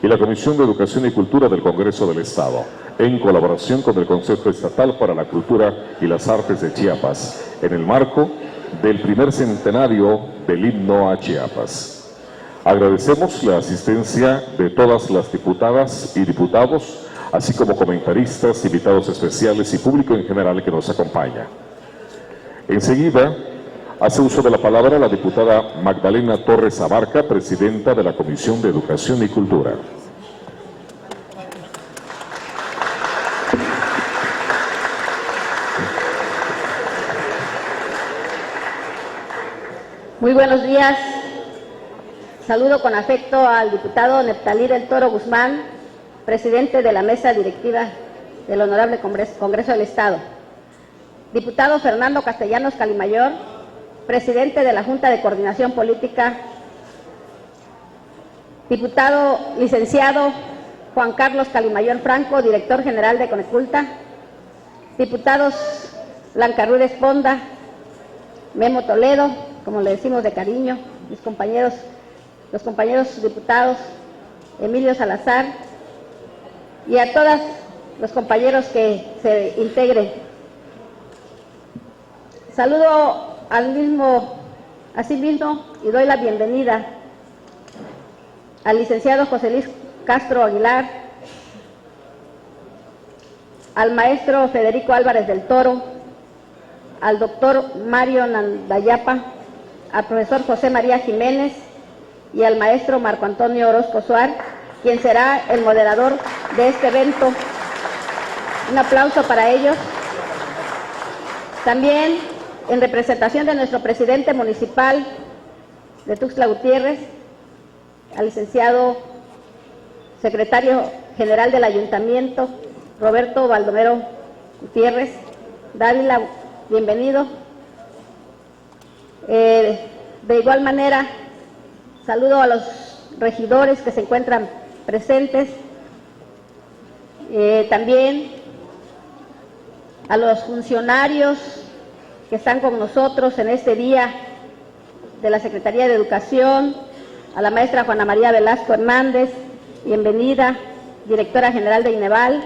y la Comisión de Educación y Cultura del Congreso del Estado, en colaboración con el Consejo Estatal para la Cultura y las Artes de Chiapas, en el marco del primer centenario del himno a Chiapas. Agradecemos la asistencia de todas las diputadas y diputados, así como comentaristas, invitados especiales y público en general que nos acompaña. Enseguida, hace uso de la palabra la diputada Magdalena Torres Abarca, presidenta de la Comisión de Educación y Cultura. Muy buenos días. Saludo con afecto al diputado Neftalí del Toro Guzmán, presidente de la mesa directiva del Honorable Congreso del Estado. Diputado Fernando Castellanos Calimayor, presidente de la Junta de Coordinación Política. Diputado licenciado Juan Carlos Calimayor Franco, director general de Coneculta. Diputados Blanca Ruiz Ponda, Memo Toledo, como le decimos de cariño, los compañeros diputados, Emilio Salazar, y a todos los compañeros que se integren. Saludo asimismo y doy la bienvenida al licenciado José Luis Castro Aguilar, al maestro Federico Álvarez del Toro, al doctor Mario Nandayapa, al profesor José María Jiménez y al maestro Marco Antonio Orozco Suárez, quien será el moderador de este evento. Un aplauso para ellos. También, en representación de nuestro presidente municipal de Tuxtla Gutiérrez, al licenciado secretario general del Ayuntamiento, Roberto Baldomero Gutiérrez Dávila, bienvenido. De igual manera, saludo a los regidores que se encuentran presentes, también a los funcionarios que están con nosotros en este día de la Secretaría de Educación, a la maestra Juana María Velasco Hernández, bienvenida, directora general de INEVAL,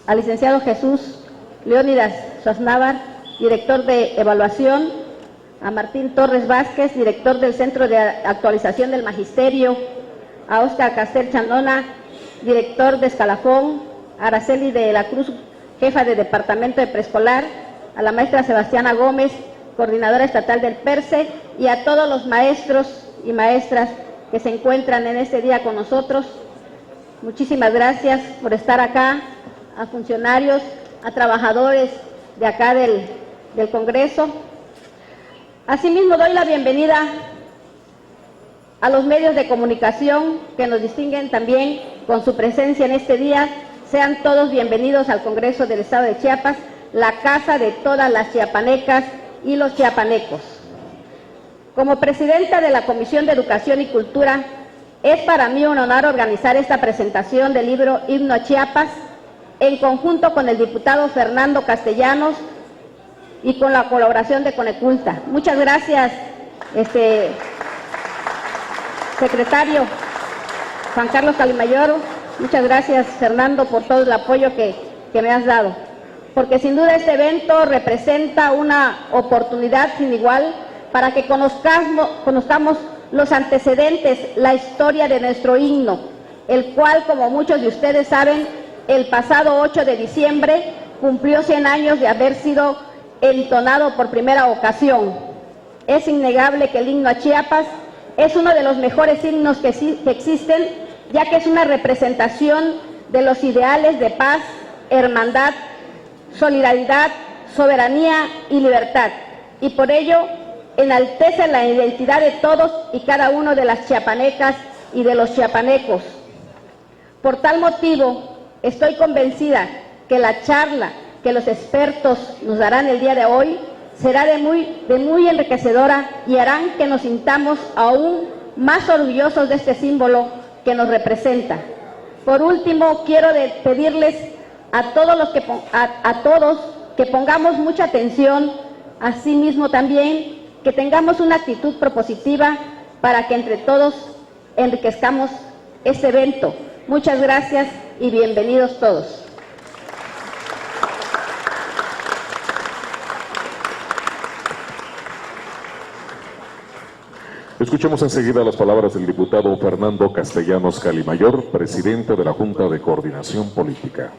al licenciado Jesús Leónidas Suaznávar, director de Evaluación, a Martín Torres Vázquez, director del Centro de Actualización del Magisterio, a Óscar Castel Chandona, director de Escalafón, a Araceli de la Cruz, jefa de Departamento de Preescolar, a la maestra Sebastiana Gómez, coordinadora estatal del PERCE, y a todos los maestros y maestras que se encuentran en este día con nosotros. Muchísimas gracias por estar acá, a funcionarios, a trabajadores de acá del Congreso. Asimismo, doy la bienvenida a los medios de comunicación que nos distinguen también con su presencia en este día. Sean todos bienvenidos al Congreso del Estado de Chiapas, la casa de todas las chiapanecas y los chiapanecos. Como presidenta de la Comisión de Educación y Cultura, es para mí un honor organizar esta presentación del libro Himno a Chiapas, en conjunto con el diputado Fernando Castellanos y con la colaboración de Coneculta. Muchas gracias, secretario Juan Carlos Calimayor, muchas gracias, Fernando, por todo el apoyo que me has dado, porque sin duda este evento representa una oportunidad sin igual para que conozcamos los antecedentes, la historia de nuestro himno, el cual, como muchos de ustedes saben, el pasado 8 de diciembre cumplió 100 años de haber sido entonado por primera ocasión. Es innegable que el himno a Chiapas es uno de los mejores himnos que existen, ya que es una representación de los ideales de paz, hermandad, solidaridad, soberanía y libertad, y por ello enaltece la identidad de todos y cada uno de las chiapanecas y de los chiapanecos. Por tal motivo, estoy convencida que la charla que los expertos nos darán el día de hoy será de muy enriquecedora y harán que nos sintamos aún más orgullosos de este símbolo que nos representa. Por último, quiero pedirles a todos que pongamos mucha atención, asimismo también que tengamos una actitud propositiva para que entre todos enriquezcamos este evento. Muchas gracias y bienvenidos todos. Escuchemos enseguida las palabras del diputado Fernando Castellanos Calimayor, presidente de la Junta de Coordinación Política.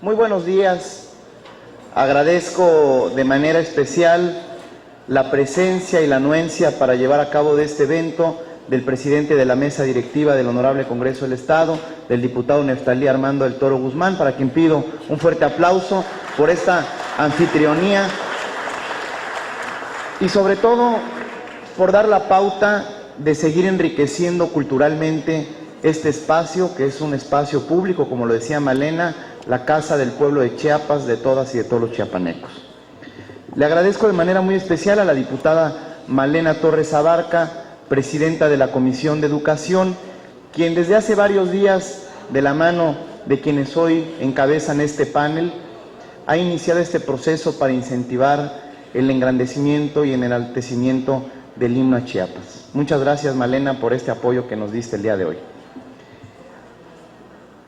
Muy buenos días. Agradezco de manera especial la presencia y la anuencia para llevar a cabo de este evento del presidente de la mesa directiva del Honorable Congreso del Estado, del diputado Neftalí Armando del Toro Guzmán, para quien pido un fuerte aplauso por esta anfitrionía y sobre todo por dar la pauta de seguir enriqueciendo culturalmente este espacio, que es un espacio público, como lo decía Malena, la casa del pueblo de Chiapas, de todas y de todos los chiapanecos. Le agradezco de manera muy especial a la diputada Malena Torres Abarca, presidenta de la Comisión de Educación, quien desde hace varios días, de la mano de quienes hoy encabezan este panel, ha iniciado este proceso para incentivar el engrandecimiento y el enaltecimiento del himno a Chiapas. Muchas gracias, Malena, por este apoyo que nos diste el día de hoy.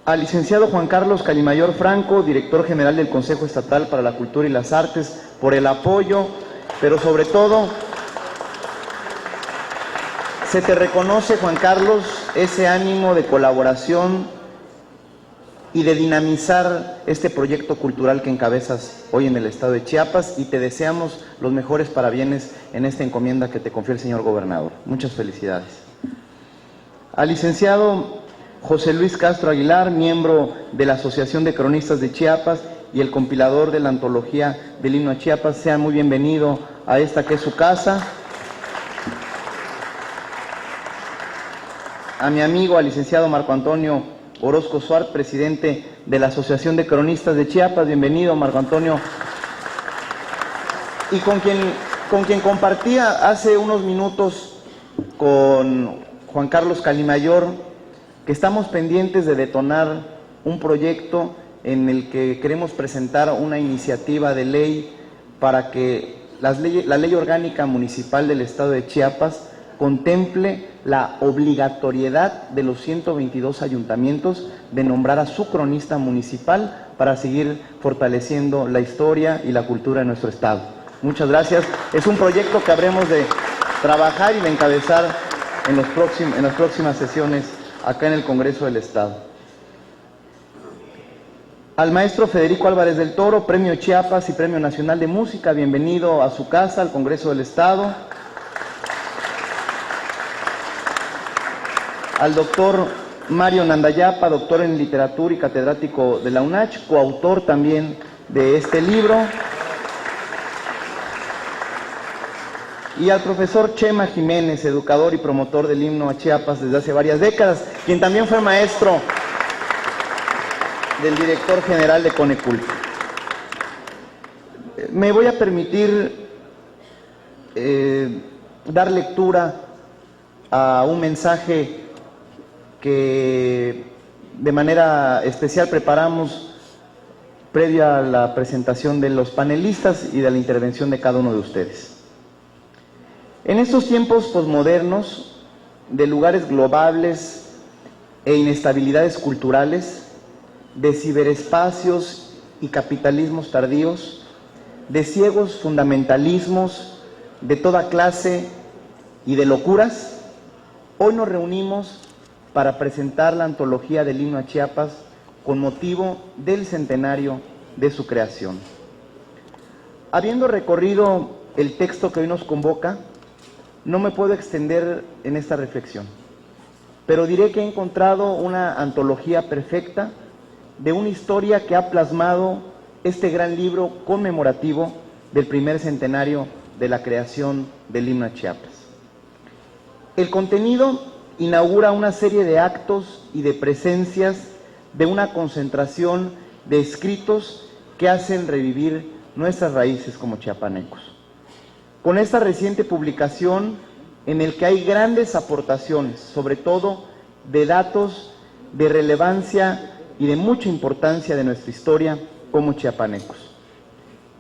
Al licenciado Juan Carlos Calimayor Franco, director general del Consejo Estatal para la Cultura y las Artes, por el apoyo, pero sobre todo se te reconoce, Juan Carlos, ese ánimo de colaboración y de dinamizar este proyecto cultural que encabezas hoy en el estado de Chiapas, y te deseamos los mejores parabienes en esta encomienda que te confió el señor gobernador. Muchas felicidades. Al licenciado José Luis Castro Aguilar, miembro de la Asociación de Cronistas de Chiapas y el compilador de la antología del himno a Chiapas, sea muy bienvenido a esta que es su casa. A mi amigo, al licenciado Marco Antonio Orozco Suárez, presidente de la Asociación de Cronistas de Chiapas, bienvenido, Marco Antonio, y con quien compartía hace unos minutos con Juan Carlos Calimayor, que estamos pendientes de detonar un proyecto en el que queremos presentar una iniciativa de ley para que la ley orgánica municipal del estado de Chiapas contemple la obligatoriedad de los 122 ayuntamientos de nombrar a su cronista municipal para seguir fortaleciendo la historia y la cultura de nuestro estado. Muchas gracias. Es un proyecto que habremos de trabajar y de encabezar en las próximas sesiones acá en el Congreso del Estado. Al maestro Federico Álvarez del Toro, Premio Chiapas y Premio Nacional de Música, bienvenido a su casa, al Congreso del Estado. Al doctor Mario Nandayapa, doctor en literatura y catedrático de la UNACH, coautor también de este libro. Y al profesor Chema Jiménez, educador y promotor del himno a Chiapas desde hace varias décadas, quien también fue maestro del director general de Conecul. Me voy a permitir dar lectura a un mensaje que de manera especial preparamos previo a la presentación de los panelistas y de la intervención de cada uno de ustedes. En estos tiempos posmodernos, de lugares globales e inestabilidades culturales, de ciberespacios y capitalismos tardíos, de ciegos fundamentalismos de toda clase y de locuras, hoy nos reunimos para presentar la antología del himno a Chiapas con motivo del centenario de su creación. Habiendo recorrido el texto que hoy nos convoca, no me puedo extender en esta reflexión, pero diré que he encontrado una antología perfecta de una historia que ha plasmado este gran libro conmemorativo del primer centenario de la creación del himno a Chiapas. El contenido inaugura una serie de actos y de presencias de una concentración de escritos que hacen revivir nuestras raíces como chiapanecos. Con esta reciente publicación, en el que hay grandes aportaciones, sobre todo de datos de relevancia y de mucha importancia de nuestra historia como chiapanecos.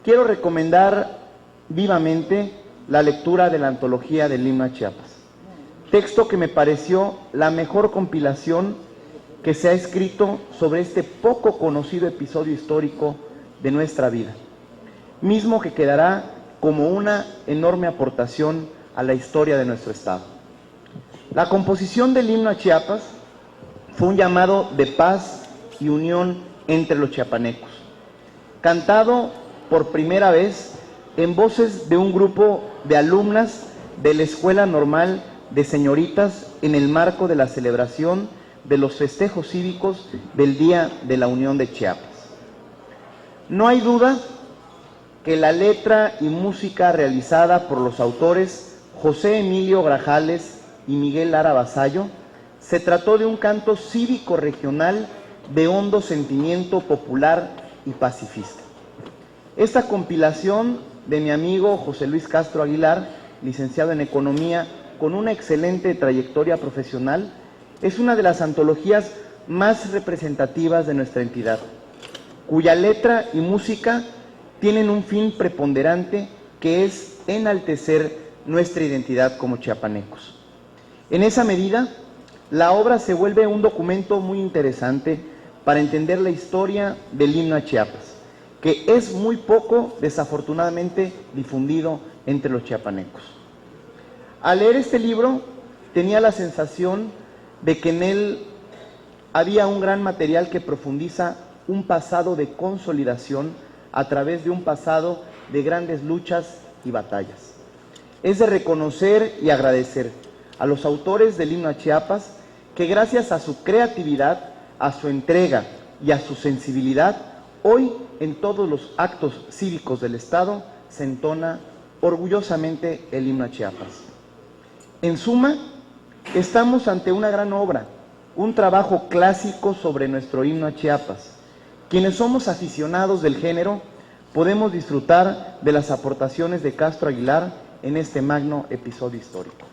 Quiero recomendar vivamente la lectura de la antología del himno a Chiapas, texto que me pareció la mejor compilación que se ha escrito sobre este poco conocido episodio histórico de nuestra vida, mismo que quedará como una enorme aportación a la historia de nuestro Estado. La composición del himno a Chiapas fue un llamado de paz y unión entre los chiapanecos, cantado por primera vez en voces de un grupo de alumnas de la Escuela Normal de Señoritas en el marco de la celebración de los festejos cívicos del Día de la Unión de Chiapas. No hay duda que la letra y música realizada por los autores José Emilio Grajales y Miguel Lara Vasallo se trató de un canto cívico regional de hondo sentimiento popular y pacifista. Esta compilación de mi amigo José Luis Castro Aguilar, licenciado en Economía, con una excelente trayectoria profesional, es una de las antologías más representativas de nuestra entidad, cuya letra y música tienen un fin preponderante que es enaltecer nuestra identidad como chiapanecos. En esa medida, la obra se vuelve un documento muy interesante para entender la historia del himno a Chiapas, que es muy poco, desafortunadamente, difundido entre los chiapanecos. Al leer este libro, tenía la sensación de que en él había un gran material que profundiza un pasado de consolidación a través de un pasado de grandes luchas y batallas. Es de reconocer y agradecer a los autores del himno a Chiapas que gracias a su creatividad, a su entrega y a su sensibilidad, hoy en todos los actos cívicos del Estado se entona orgullosamente el himno a Chiapas. En suma, estamos ante una gran obra, un trabajo clásico sobre nuestro himno a Chiapas. Quienes somos aficionados del género podemos disfrutar de las aportaciones de Castro Aguilar en este magno episodio histórico.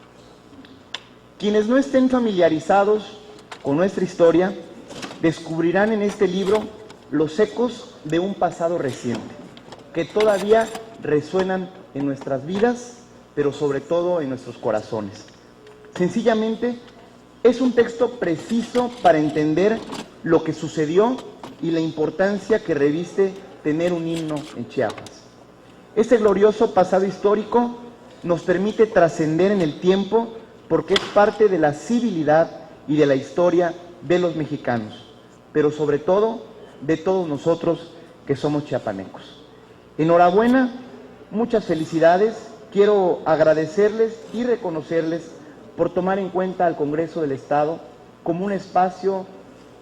Quienes no estén familiarizados con nuestra historia descubrirán en este libro los ecos de un pasado reciente, que todavía resuenan en nuestras vidas, pero sobre todo en nuestros corazones. Sencillamente, es un texto preciso para entender lo que sucedió y la importancia que reviste tener un himno en Chiapas. Este glorioso pasado histórico nos permite trascender en el tiempo porque es parte de la civilidad y de la historia de los mexicanos, pero sobre todo de todos nosotros que somos chiapanecos. Enhorabuena, muchas felicidades, quiero agradecerles y reconocerles por tomar en cuenta al Congreso del Estado como un espacio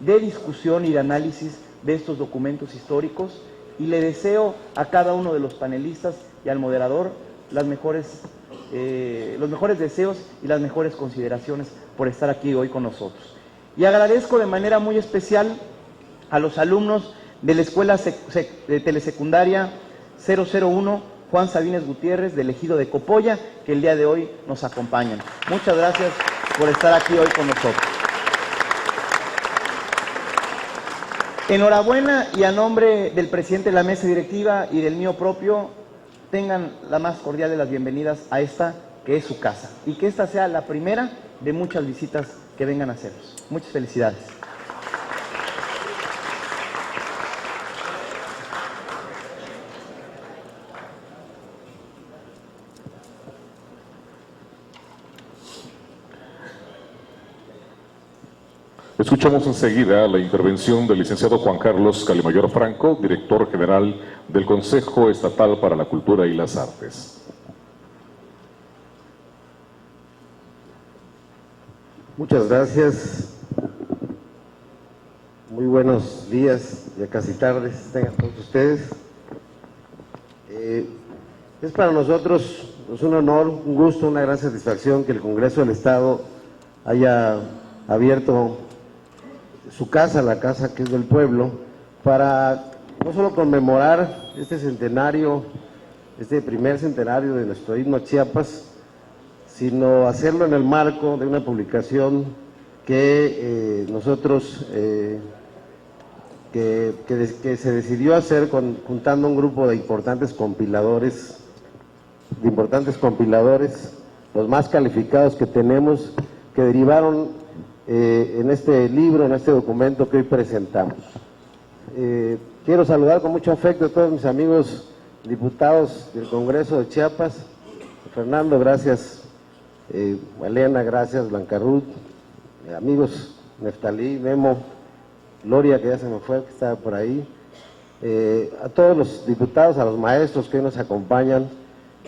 de discusión y de análisis de estos documentos históricos, y le deseo a cada uno de los panelistas y al moderador los mejores deseos y las mejores consideraciones por estar aquí hoy con nosotros. Y agradezco de manera muy especial a los alumnos de la Escuela de Telesecundaria 001 Juan Sabines Gutiérrez del Ejido de Copolla, que el día de hoy nos acompañan. Muchas gracias por estar aquí hoy con nosotros. Enhorabuena, y a nombre del presidente de la mesa directiva y del mío propio, tengan la más cordial de las bienvenidas a esta que es su casa, y que esta sea la primera de muchas visitas que vengan a hacernos. Muchas felicidades. Escuchamos enseguida la intervención del licenciado Juan Carlos Calimayor Franco, director general del Consejo Estatal para la Cultura y las Artes. Muchas gracias. Muy buenos días, ya casi tardes, tengan todos ustedes. Es para nosotros un honor, un gusto, una gran satisfacción que el Congreso del Estado haya abierto su casa, la casa que es del pueblo, para no solo conmemorar este centenario, este primer centenario de nuestro himno a Chiapas, sino hacerlo en el marco de una publicación que nosotros, que se decidió hacer juntando un grupo de importantes compiladores de importantes compiladores, los más calificados que tenemos, que derivaron en este libro, en este documento que hoy presentamos. Quiero saludar con mucho afecto a todos mis amigos diputados del Congreso de Chiapas. Fernando, gracias. Elena, gracias. Blanca Ruth, amigos Neftalí, Memo, Gloria, que ya se me fue, que estaba por ahí. A todos los diputados, a los maestros que hoy nos acompañan,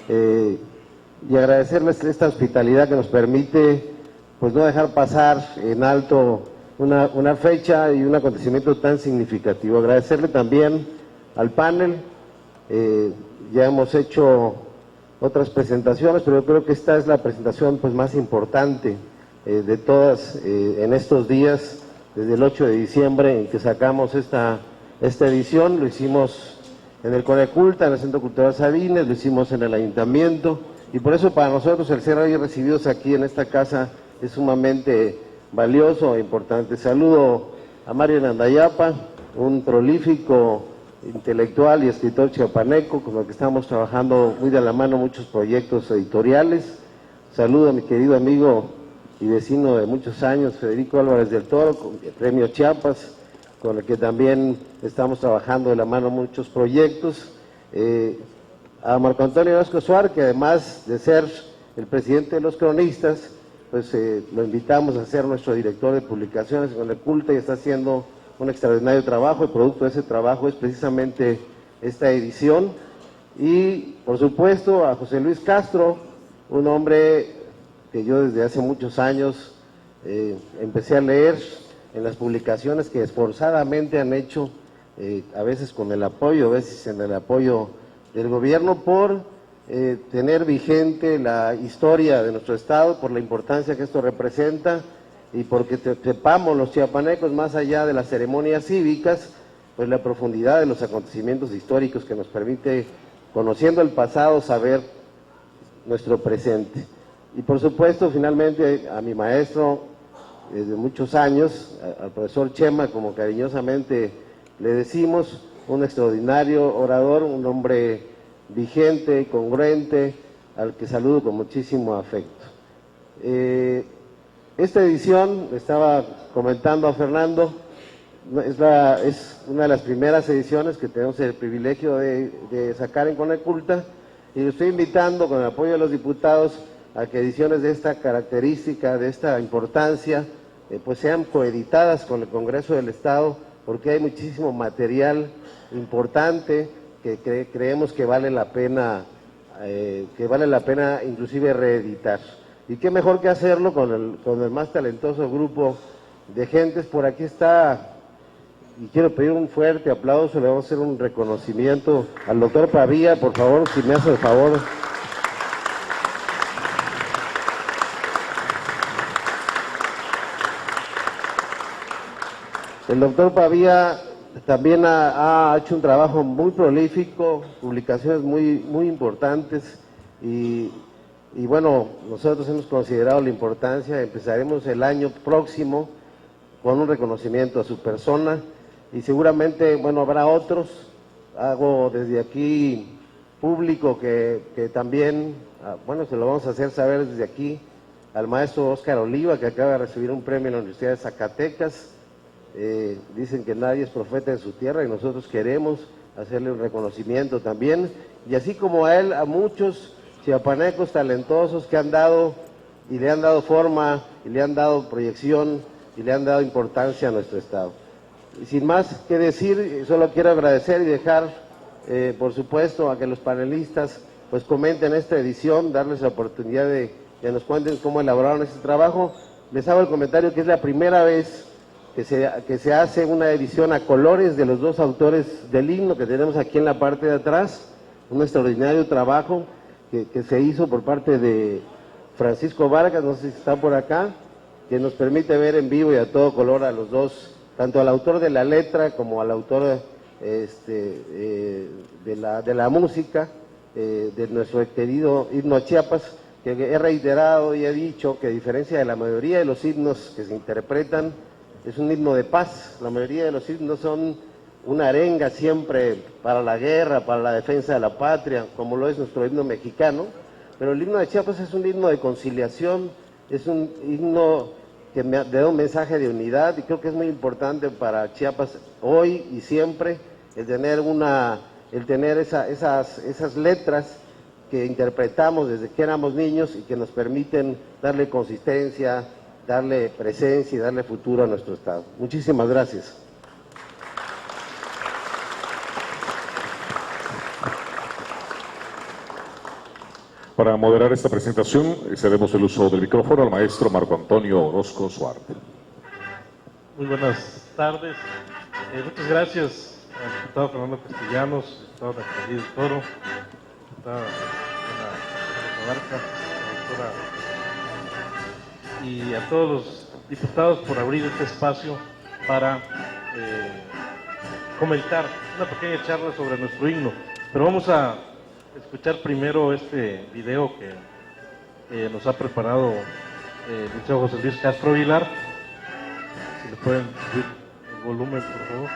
y agradecerles esta hospitalidad que nos permite pues no dejar pasar en alto una fecha y un acontecimiento tan significativo. Agradecerle también al panel. Ya hemos hecho otras presentaciones, pero yo creo que esta es la presentación pues más importante de todas en estos días, desde el 8 de diciembre en que sacamos esta edición. Lo hicimos en el Coneculta, en el Centro Cultural Sabines, lo hicimos en el Ayuntamiento, y por eso para nosotros el ser hoy recibidos aquí en esta casa es sumamente valioso e importante. Saludo a Mario Nandayapa, un prolífico intelectual y escritor chiapaneco, con el que estamos trabajando muy de la mano muchos proyectos editoriales. Saludo a mi querido amigo y vecino de muchos años, Federico Álvarez del Toro, con el Premio Chiapas, con el que también estamos trabajando de la mano muchos proyectos. A Marco Antonio Orozco Suárez, que además de ser el presidente de los cronistas, pues lo invitamos a ser nuestro director de publicaciones en Coneculta, y está haciendo un extraordinario trabajo. El producto de ese trabajo es precisamente esta edición. Y por supuesto a José Luis Castro, un hombre que yo desde hace muchos años empecé a leer en las publicaciones que esforzadamente han hecho, a veces con el apoyo, a veces en el apoyo del gobierno, por tener vigente la historia de nuestro estado, por la importancia que esto representa, y porque sepamos los chiapanecos, más allá de las ceremonias cívicas, pues la profundidad de los acontecimientos históricos que nos permite, conociendo el pasado, saber nuestro presente. Y por supuesto, finalmente, a mi maestro desde muchos años, al profesor Chema, como cariñosamente le decimos, un extraordinario orador, un hombre vigente, congruente, al que saludo con muchísimo afecto. Esta edición, estaba comentando a Fernando, es una de las primeras ediciones que tenemos el privilegio de sacar en Coneculta, y lo estoy invitando con el apoyo de los diputados a que ediciones de esta característica, de esta importancia, pues sean coeditadas con el Congreso del Estado, porque hay muchísimo material importante que creemos que vale la pena inclusive reeditar. Y qué mejor que hacerlo con el más talentoso grupo de gentes. Por aquí está, y quiero pedir un fuerte aplauso, le vamos a hacer un reconocimiento al doctor Pavía, por favor, si me hace el favor. El doctor Pavía también ha hecho un trabajo muy prolífico, publicaciones muy importantes, y bueno, nosotros hemos considerado la importancia. Empezaremos el año próximo con un reconocimiento a su persona, y seguramente, bueno, habrá otros. Hago desde aquí público que también, bueno, se lo vamos a hacer saber desde aquí al maestro Óscar Oliva, que acaba de recibir un premio en la Universidad de Zacatecas. Dicen que nadie es profeta en su tierra, y nosotros queremos hacerle un reconocimiento también, y así como a él, a muchos chiapanecos talentosos que han dado y le han dado forma y le han dado proyección y le han dado importancia a nuestro estado. Y sin más que decir, solo quiero agradecer y dejar por supuesto a que los panelistas pues comenten esta edición, darles la oportunidad de que nos cuenten cómo elaboraron este trabajo. Les hago el comentario que es la primera vez que se hace una edición a colores de los dos autores del himno que tenemos aquí en la parte de atrás, un extraordinario trabajo que se hizo por parte de Francisco Vargas, no sé si está por acá, que nos permite ver en vivo y a todo color a los dos, tanto al autor de la letra como al autor de la música de nuestro querido himno a Chiapas, que he reiterado y he dicho que a diferencia de la mayoría de los himnos que se interpretan, es un himno de paz. La mayoría de los himnos son una arenga siempre para la guerra, para la defensa de la patria, como lo es nuestro himno mexicano, pero el himno de Chiapas es un himno de conciliación, es un himno que da un mensaje de unidad, y creo que es muy importante para Chiapas hoy y siempre el tener esas letras que interpretamos desde que éramos niños y que nos permiten darle consistencia, darle presencia y darle futuro a nuestro Estado. Muchísimas gracias. Para moderar esta presentación, cedemos el uso del micrófono al maestro Marco Antonio Orozco Suárez. Muy buenas tardes. Muchas gracias al diputado Fernando Castellanos, diputado Natalia del Toro, diputada Ana Barca, doctora, y a todos los diputados por abrir este espacio para comentar una pequeña charla sobre nuestro himno. Pero vamos a escuchar primero este video que nos ha preparado el licenciado José Luis Castro Vilar. Si le pueden subir el volumen, por favor.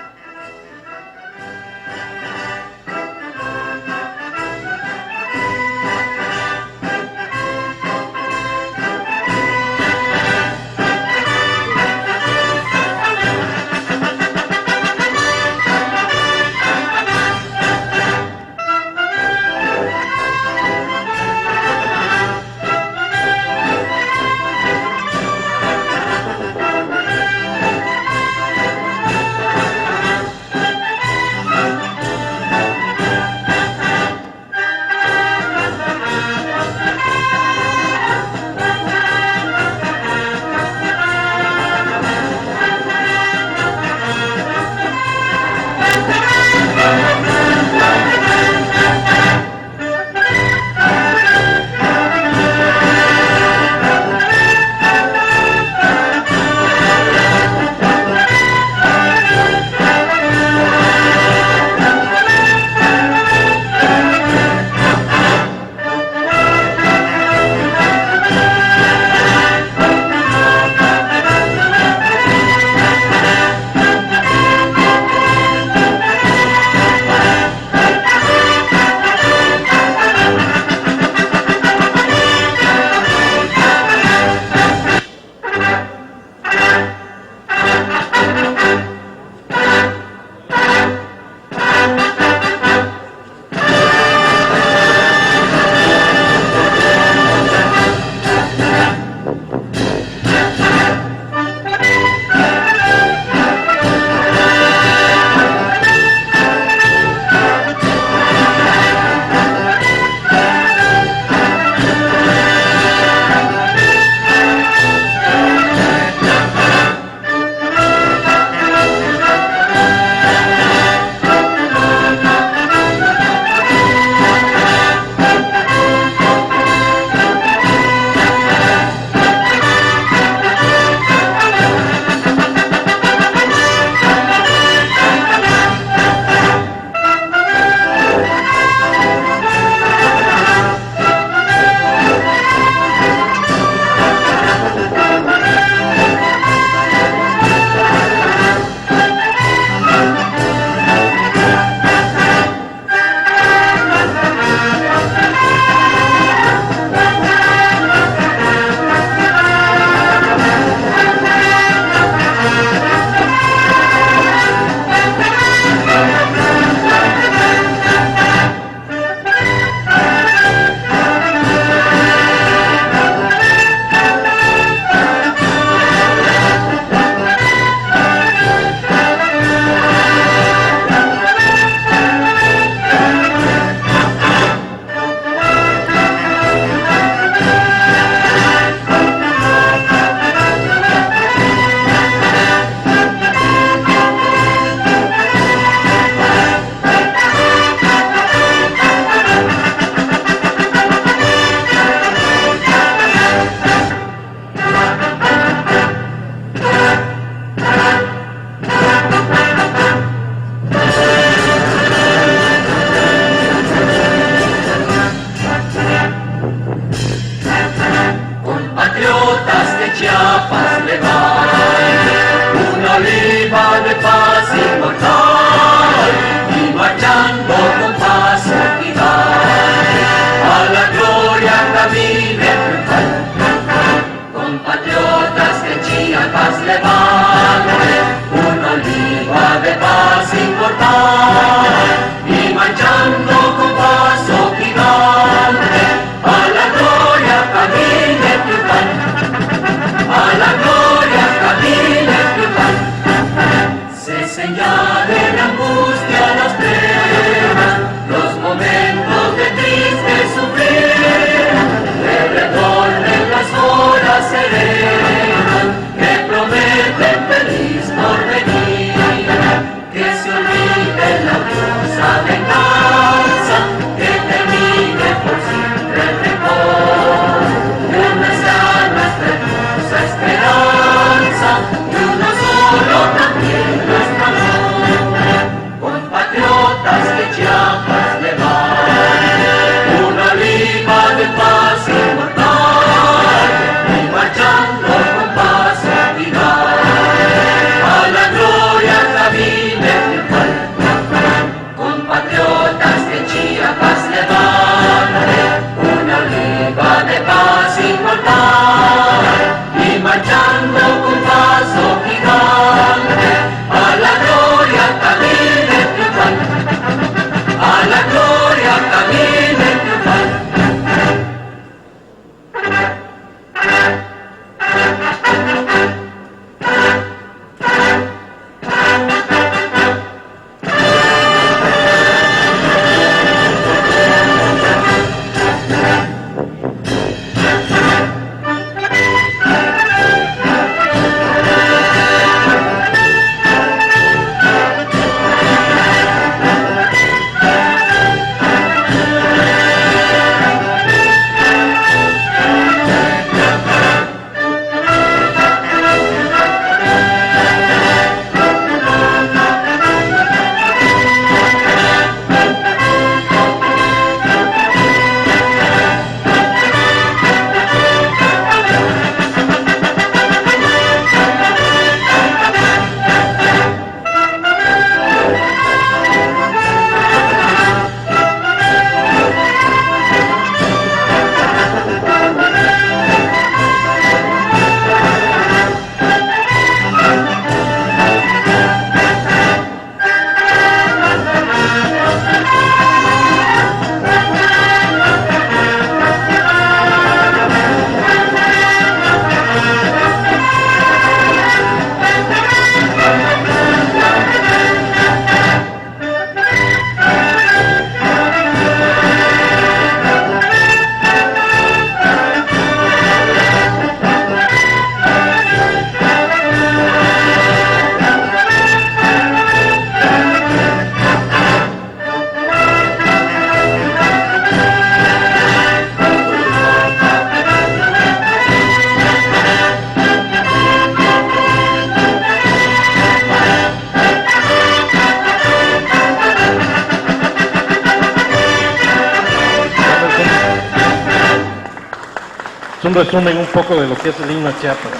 un resumen un poco de lo que es el himno a Chiapas.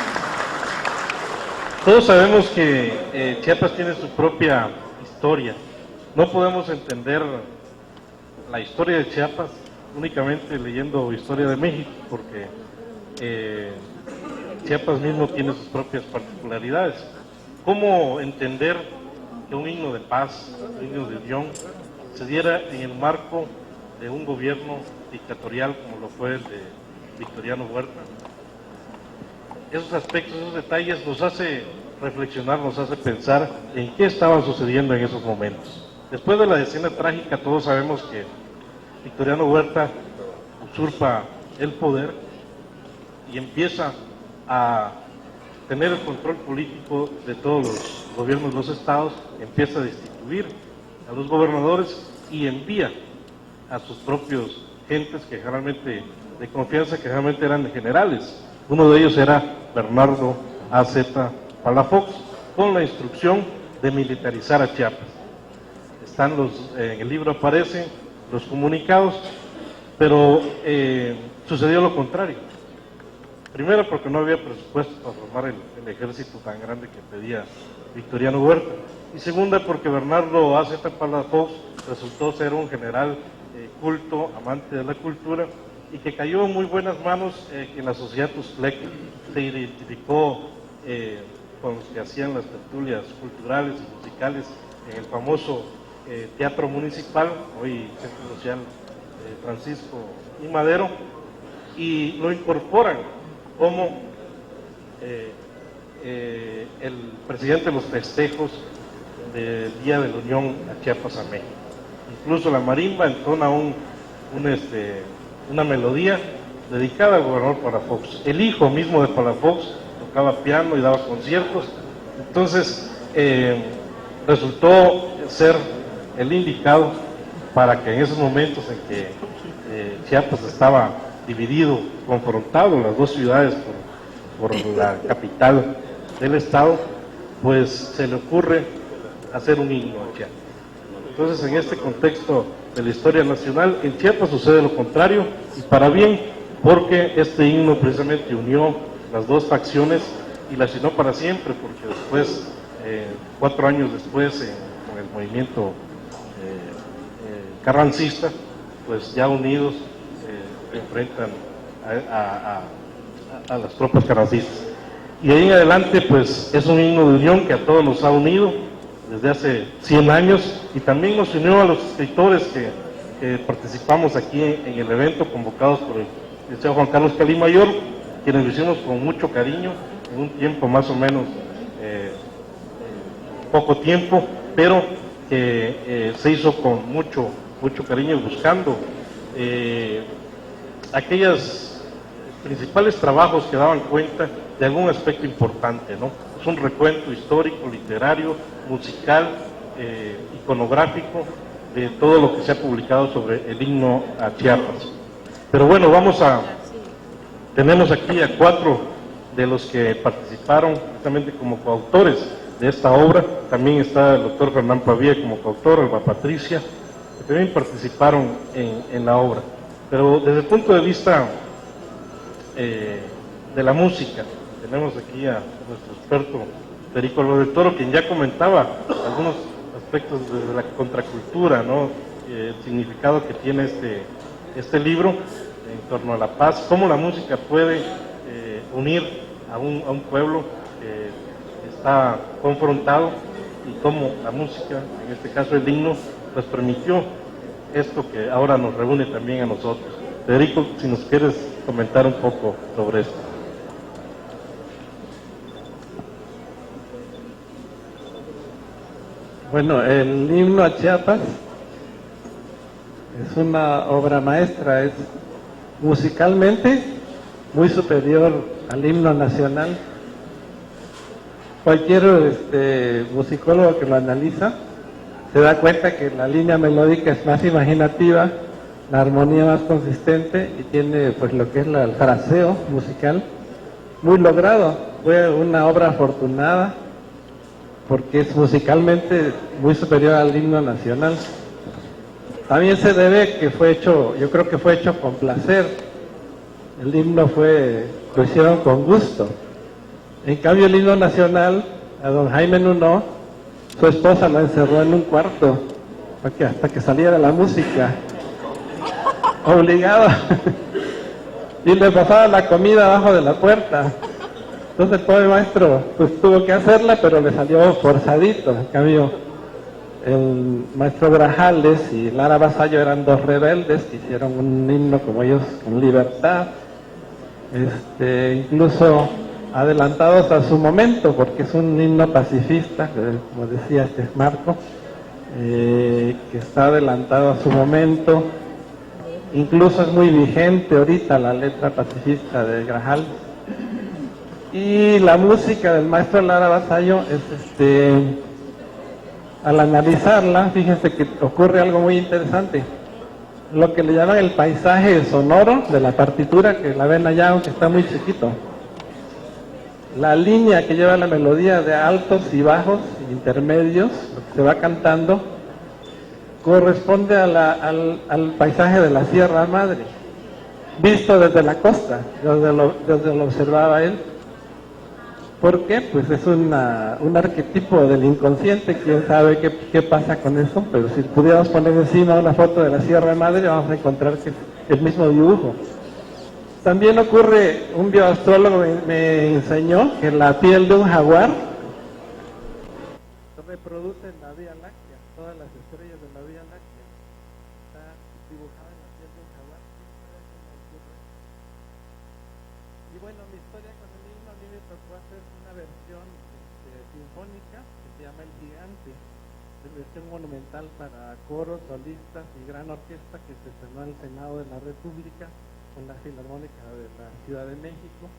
Todos sabemos que Chiapas tiene su propia historia. No podemos entender la historia de Chiapas únicamente leyendo historia de México, porque Chiapas mismo tiene sus propias particularidades. ¿Cómo entender que un himno de paz, un himno de unión, se diera en el marco de un gobierno dictatorial como lo fue el de Victoriano Huerta? Esos aspectos, esos detalles nos hace reflexionar, nos hace pensar en qué estaba sucediendo en esos momentos. Después de la escena trágica, todos sabemos que Victoriano Huerta usurpa el poder y empieza a tener el control político de todos los gobiernos de los estados, empieza a destituir a los gobernadores y envía a sus propios gentes que generalmente de confianza, que generalmente eran generales. Uno de ellos era Bernardo A.Z. Palafox, con la instrucción de militarizar a Chiapas. En el libro aparecen los comunicados, pero sucedió lo contrario. Primero, porque no había presupuesto para formar el ejército tan grande que pedía Victoriano Huerta. Y segunda, porque Bernardo A.Z. Palafox resultó ser un general culto, amante de la cultura, y que cayó en muy buenas manos en la sociedad tuztleca. Se identificó con los que hacían las tertulias culturales y musicales en el famoso Teatro Municipal, hoy Centro Social Francisco y Madero, y lo incorporan como el presidente de los festejos del Día de la Unión a Chiapas a México. Incluso la marimba entona una melodía dedicada al gobernador Palafox. El hijo mismo de Palafox tocaba piano y daba conciertos. Entonces resultó ser el indicado para que en esos momentos en que Chiapas estaba dividido, confrontado, las dos ciudades por la capital del estado, pues se le ocurre hacer un himno a Chiapas. Entonces, en este contexto de la historia nacional, en Chiapas sucede lo contrario, y para bien, porque este himno precisamente unió las dos facciones y las unió para siempre, porque después, 4 años después, con el movimiento carrancista, pues ya unidos enfrentan a las tropas carrancistas. Y de ahí en adelante, pues es un himno de unión que a todos nos ha unido desde hace 100 años, y también nos unió a los escritores que participamos aquí en el evento, convocados por el licenciado Juan Carlos Calimayor, quienes lo hicimos con mucho cariño, en un tiempo más o menos poco tiempo, pero que se hizo con mucho cariño, buscando aquellos principales trabajos que daban cuenta de algún aspecto importante, ¿no? Es un recuento histórico, literario, musical, iconográfico, de todo lo que se ha publicado sobre el himno a Chiapas. Pero bueno, tenemos aquí a 4 de los que participaron justamente como coautores de esta obra. También está el doctor Fernán Pavía como coautor, Alba Patricia, que también participaron en la obra. Pero desde el punto de vista de la música, tenemos aquí a nuestro experto Perico Alba del Toro, quien ya comentaba algunos aspectos de la contracultura, ¿no? El significado que tiene este libro en torno a la paz, cómo la música puede unir a un pueblo que está confrontado, y cómo la música, en este caso el himno, pues permitió esto que ahora nos reúne también a nosotros. Federico, si nos quieres comentar un poco sobre esto. Bueno, el himno a Chiapas es una obra maestra, es musicalmente muy superior al himno nacional. Cualquier musicólogo que lo analiza se da cuenta que la línea melódica es más imaginativa, la armonía más consistente, y tiene pues lo que es el fraseo musical muy logrado. Fue una obra afortunada porque es musicalmente muy superior al himno nacional. También se debe que fue hecho, yo creo que fue hecho con placer, el himno lo hicieron con gusto. En cambio, el himno nacional, a don Jaime Nuno, su esposa lo encerró en un cuarto hasta que saliera la música, obligado, y le pasaba la comida abajo de la puerta. Entonces el pobre maestro pues tuvo que hacerla, pero le salió forzadito. En cambio, el maestro Grajales y Lara Vasallo eran dos rebeldes que hicieron un himno como ellos, con libertad, incluso adelantados a su momento, porque es un himno pacifista, como decía Marco, que está adelantado a su momento. Incluso es muy vigente ahorita la letra pacifista de Grajales. Y la música del maestro Lara Vasallo es al analizarla, fíjense que ocurre algo muy interesante. Lo que le llaman el paisaje sonoro de la partitura, que la ven allá, aunque está muy chiquito. La línea que lleva la melodía de altos y bajos, intermedios, lo que se va cantando, corresponde al paisaje de la Sierra Madre, visto desde la costa, desde lo observaba él. ¿Por qué? Pues es un arquetipo del inconsciente, quién sabe qué pasa con eso, pero si pudiéramos poner encima una foto de la Sierra Madre, vamos a encontrar que es el mismo dibujo. También ocurre, un bioastrólogo me enseñó que la piel de un jaguar reproduce en la Vía Láctea, todas las estrellas de la Vía Láctea está dibujada en la piel de un jaguar. Y bueno, mi historia con el himno, a mí me tocó hacer una versión sinfónica que se llama El Gigante, es versión monumental para coros, solistas y gran orquesta, que se estrenó en el Senado de la República con la Filarmónica de la Ciudad de México.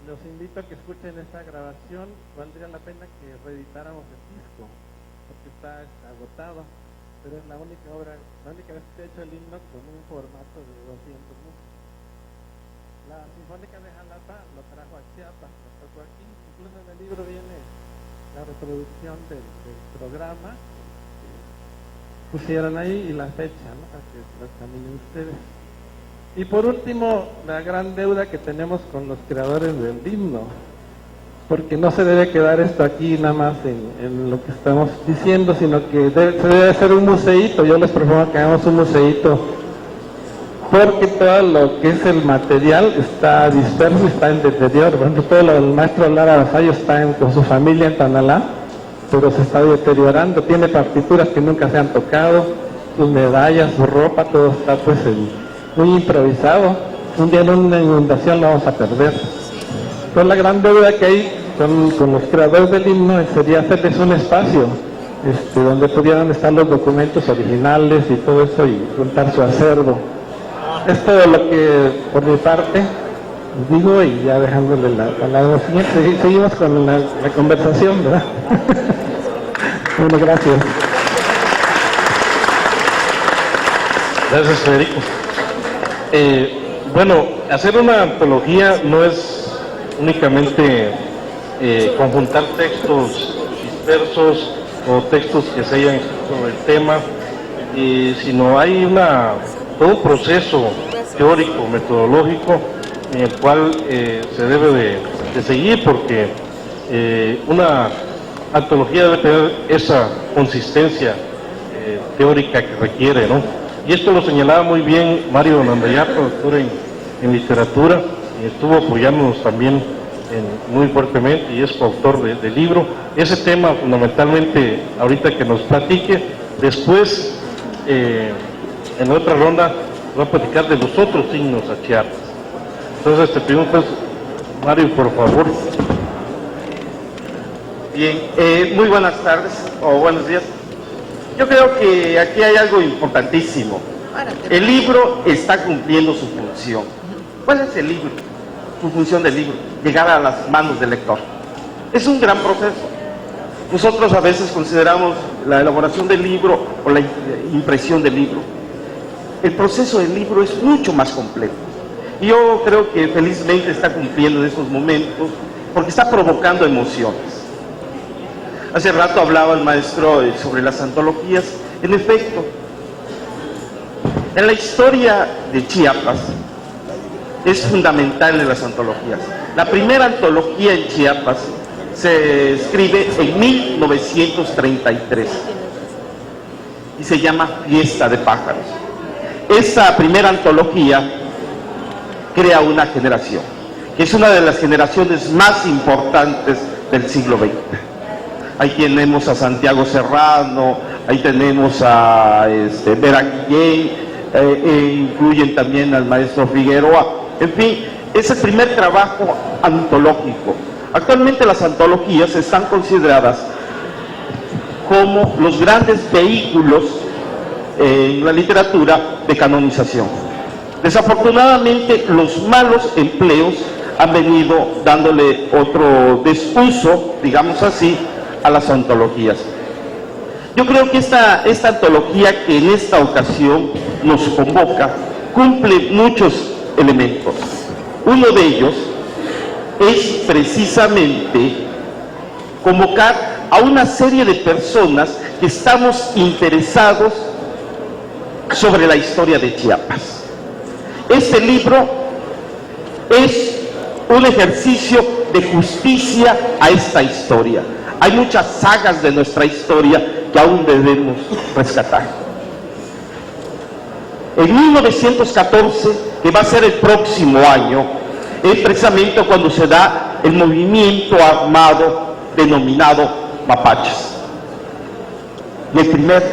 Los invito a que escuchen esta grabación. Valdría la pena que reeditáramos el disco, porque está agotado, pero es la única vez que he hecho el himno con un formato de 200 músicos. La Sinfónica de Jalapa lo trajo a Chiapas, lo tocó aquí. Incluso en el libro viene la reproducción del programa que pusieron ahí y la fecha, ¿no? Para que lo examinen ustedes. Y por último, la gran deuda que tenemos con los creadores del himno, porque no se debe quedar esto aquí nada más en lo que estamos diciendo, sino que se debe hacer un museíto. Yo les propongo que hagamos un museíto, porque todo lo que es el material está disperso, está en deterioro. Por ejemplo, todo lo del maestro Lara Vasallo está con su familia en Tonalá, pero se está deteriorando. Tiene partituras que nunca se han tocado, sus medallas, su ropa, todo está pues muy improvisado. Un día en una inundación lo vamos a perder. Entonces la gran deuda que hay con los creadores del himno sería hacerles un espacio donde pudieran estar los documentos originales y todo eso, y juntar su acervo. Es todo lo que por mi parte digo, y ya dejándole la palabra siguiente. Seguimos con la conversación, ¿verdad? Bueno, gracias. Gracias, Federico. Bueno, hacer una antología no es únicamente conjuntar textos dispersos o textos que se hayan escrito sobre el tema, sino hay todo un proceso teórico, metodológico, en el cual se debe de seguir, porque una antología debe tener esa consistencia teórica que requiere, ¿no? Y esto lo señalaba muy bien Mario Nandayato, doctor en literatura, y estuvo apoyándonos también muy fuertemente, y es coautor del libro. Ese tema fundamentalmente, ahorita que nos platique, después en otra ronda va a platicar de los otros signos a Chiapas. Entonces te pido pues, Mario, por favor. Bien, muy buenas tardes o buenos días. Yo creo que aquí hay algo importantísimo. El libro está cumpliendo su función. ¿Cuál es el libro? Su función del libro, llegar a las manos del lector. Es un gran proceso. Nosotros a veces consideramos la elaboración del libro o la impresión del libro. El proceso del libro es mucho más complejo. Y yo creo que felizmente está cumpliendo en estos momentos, porque está provocando emociones. Hace rato hablaba el maestro sobre las antologías. En efecto, en la historia de Chiapas es fundamental en las antologías. La primera antología en Chiapas se escribe en 1933 y se llama Fiesta de Pájaros. Esa primera antología crea una generación, que es una de las generaciones más importantes del siglo XX. Ahí tenemos a Santiago Serrano, ahí tenemos a Vera Guillén, incluyen también al maestro Figueroa. En fin, es el primer trabajo antológico. Actualmente las antologías están consideradas como los grandes vehículos en la literatura de canonización. Desafortunadamente, los malos empleos han venido dándole otro desuso, digamos así, a las antologías. Yo creo que esta antología que en esta ocasión nos convoca cumple muchos elementos. Uno de ellos es precisamente convocar a una serie de personas que estamos interesados sobre la historia de Chiapas. Este libro es un ejercicio de justicia a esta historia. Hay muchas sagas de nuestra historia que aún debemos rescatar. En 1914, que va a ser el próximo año, es precisamente cuando se da el movimiento armado denominado Mapaches. Y el primer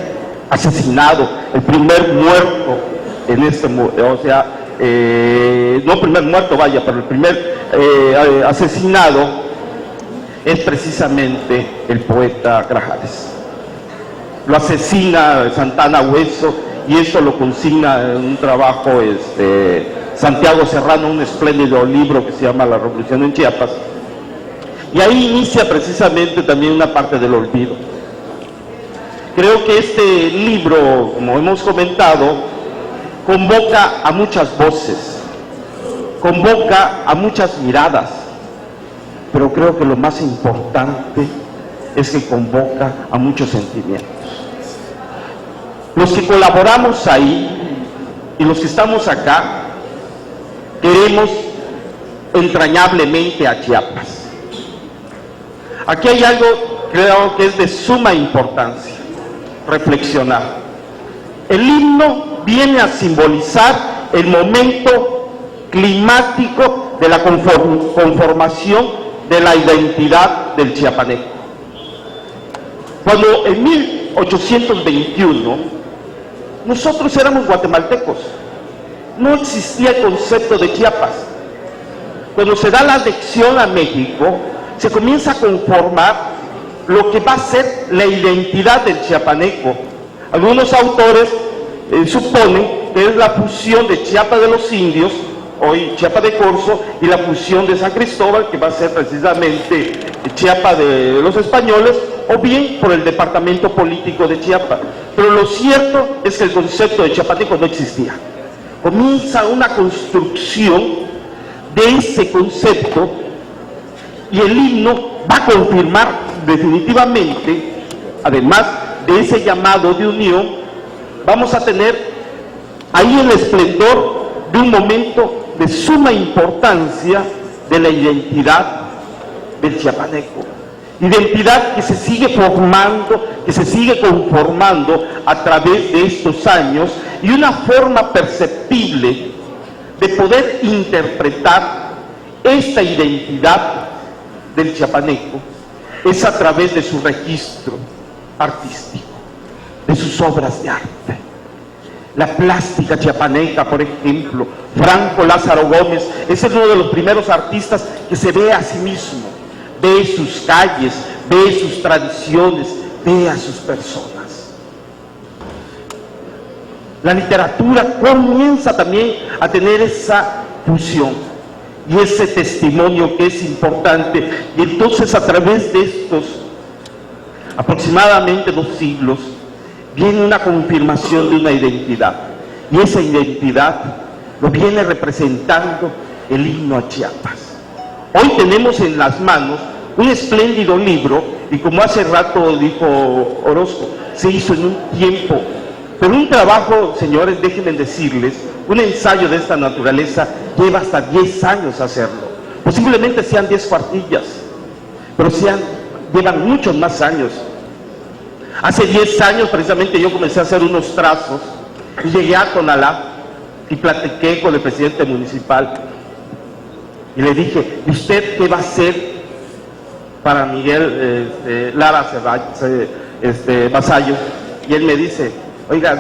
asesinado, el primer muerto en este, o sea, no primer muerto, vaya, pero el primer asesinado es precisamente el poeta Grajales. Lo asesina Santana Hueso, y eso lo consigna en un trabajo Santiago Serrano, un espléndido libro que se llama La Revolución en Chiapas. Y ahí inicia precisamente también una parte del olvido. Creo que este libro, como hemos comentado, convoca a muchas voces, convoca a muchas miradas, pero creo que lo más importante es que convoca a muchos sentimientos. Los que colaboramos ahí y los que estamos acá queremos entrañablemente a Chiapas. Aquí hay algo, creo que es de suma importancia, reflexionar. El himno viene a simbolizar el momento climático de la conformación de la identidad del chiapaneco. Cuando en 1821 nosotros éramos guatemaltecos, no existía el concepto de Chiapas. Cuando se da la anexión a México, se comienza a conformar lo que va a ser la identidad del chiapaneco. Algunos autores suponen que es la fusión de Chiapa de los indios, hoy Chiapa de Corzo, y la fusión de San Cristóbal, que va a ser precisamente Chiapa de los españoles, o bien por el departamento político de Chiapas. Pero lo cierto es que el concepto de chiapaneco no existía. Comienza una construcción de ese concepto y el himno va a confirmar definitivamente, además de ese llamado de unión, vamos a tener ahí el esplendor de un momento de suma importancia de la identidad del chiapaneco. Identidad que se sigue formando, que se sigue conformando a través de estos años, y una forma perceptible de poder interpretar esta identidad del chiapaneco es a través de su registro artístico, de sus obras de arte. La plástica chiapaneca, por ejemplo, Franco Lázaro Gómez es uno de los primeros artistas que se ve a sí mismo, ve sus calles, ve sus tradiciones, ve a sus personas. La literatura comienza también a tener esa fusión y ese testimonio que es importante, y entonces a través de estos aproximadamente 2 siglos viene una confirmación de una identidad, y esa identidad lo viene representando el himno a Chiapas. Hoy tenemos en las manos un espléndido libro, y como hace rato dijo Orozco, se hizo en un tiempo, pero un trabajo, señores, déjenme decirles, un ensayo de esta naturaleza lleva hasta 10 años hacerlo. Posiblemente sean 10 cuartillas, pero llevan muchos más años. Hace 10 años precisamente yo comencé a hacer unos trazos y llegué a Tonalá y platiqué con el presidente municipal y le dije, ¿y usted qué va a hacer para Miguel Lara Vasallo? Y él me dice, oiga,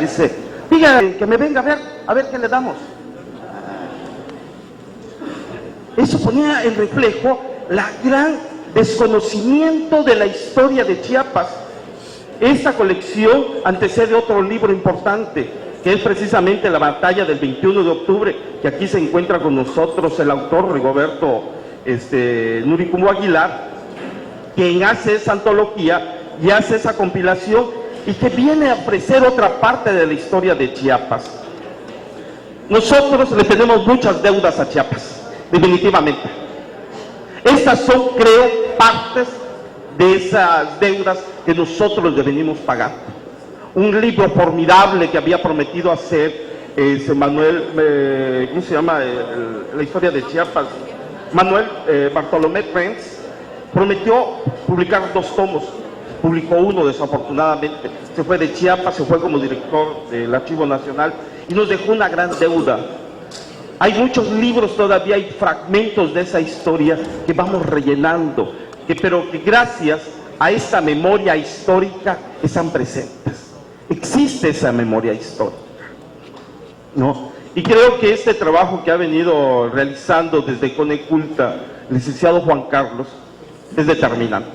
diga que me venga a ver qué le damos. Eso ponía en reflejo la gran desconocimiento de la historia de Chiapas. Esta colección antecede otro libro importante, que es precisamente la batalla del 21 de octubre, que aquí se encuentra con nosotros el autor Rigoberto Nuricumbo Aguilar, quien hace esa antología y hace esa compilación y que viene a ofrecer otra parte de la historia de Chiapas. Nosotros le tenemos muchas deudas a Chiapas, definitivamente. Estas son, creo, partes de esas deudas que nosotros le venimos pagando. Un libro formidable que había prometido hacer Manuel, ¿cómo se llama? La historia de Chiapas. Manuel Bartolomé Prenz prometió publicar 2 tomos. Publicó uno, desafortunadamente. Se fue de Chiapas, se fue como director del Archivo Nacional y nos dejó una gran deuda. Hay muchos libros todavía, hay fragmentos de esa historia que vamos rellenando, pero que gracias a esa memoria histórica están presentes. Existe esa memoria histórica, ¿no? Y creo que este trabajo que ha venido realizando desde Coneculta el licenciado Juan Carlos es determinante.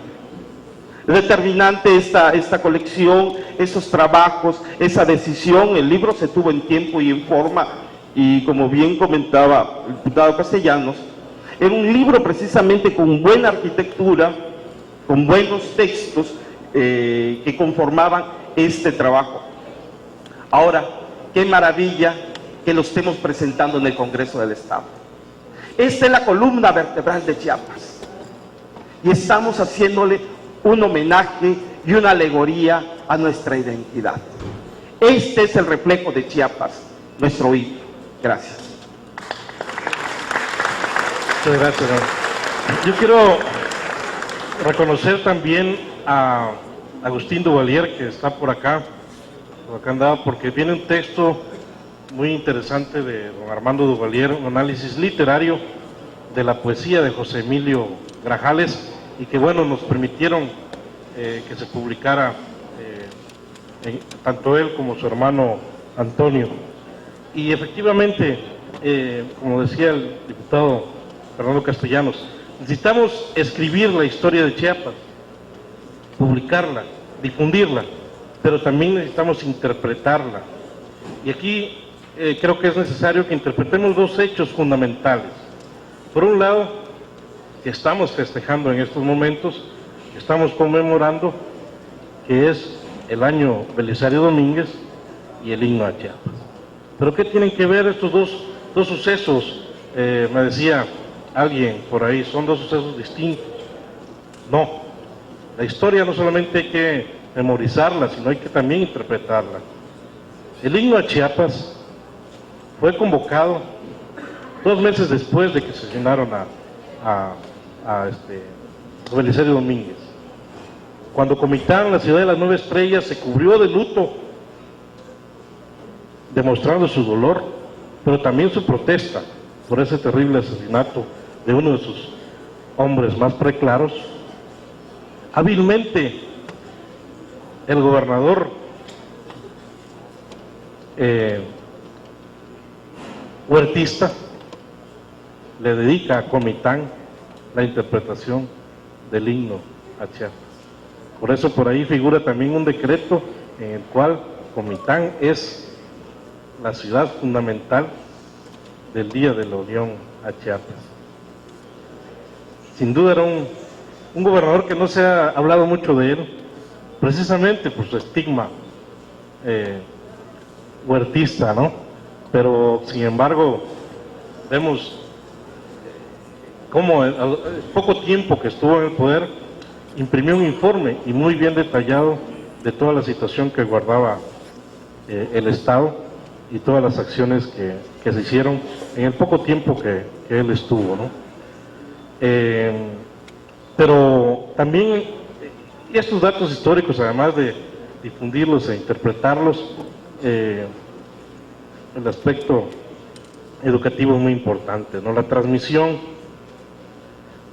Es determinante esta colección, esos trabajos, esa decisión. El libro se tuvo en tiempo y en forma, y como bien comentaba el diputado Castellanos, era un libro precisamente con buena arquitectura, con buenos textos que conformaban este trabajo. Ahora, qué maravilla que lo estemos presentando en el Congreso del Estado. Esta es la columna vertebral de Chiapas y estamos haciéndole un homenaje y una alegoría a nuestra identidad. Este es el reflejo de Chiapas, nuestro himno. Gracias. Muchas gracias. Yo quiero reconocer también a Agustín Duvalier, que está por acá andaba, porque viene un texto muy interesante de don Armando Duvalier, un análisis literario de la poesía de José Emilio Grajales, y que bueno, nos permitieron que se publicara tanto él como su hermano Antonio. Y efectivamente, como decía el diputado Fernando Castellanos, necesitamos escribir la historia de Chiapas, publicarla, difundirla, pero también necesitamos interpretarla. Y aquí creo que es necesario que interpretemos 2 hechos fundamentales. Por un lado, que estamos festejando en estos momentos, estamos conmemorando, que es el año Belisario Domínguez y el himno a Chiapas. ¿Pero qué tienen que ver estos dos sucesos? Me decía alguien por ahí, son 2 sucesos distintos. No, la historia no solamente hay que memorizarla, sino hay que también interpretarla. El himno a Chiapas fue convocado 2 meses después de que asesinaron a Belisario Domínguez. Cuando Comitán, la ciudad de las 9 estrellas, se cubrió de luto, demostrando su dolor, pero también su protesta por ese terrible asesinato de uno de sus hombres más preclaros. Hábilmente el gobernador huertista le dedica a Comitán la interpretación del himno a Chiapas. Por eso por ahí figura también un decreto en el cual Comitán es la ciudad fundamental del Día de la Unión a Chiapas. Sin duda era un gobernador que no se ha hablado mucho de él, precisamente por su estigma huertista, ¿no? Pero sin embargo vemos cómo al poco tiempo que estuvo en el poder imprimió un informe y muy bien detallado de toda la situación que guardaba el Estado, y todas las acciones que se hicieron en el poco tiempo que él estuvo, ¿no? Pero también estos datos históricos, además de difundirlos e interpretarlos, el aspecto educativo es muy importante, ¿no? La transmisión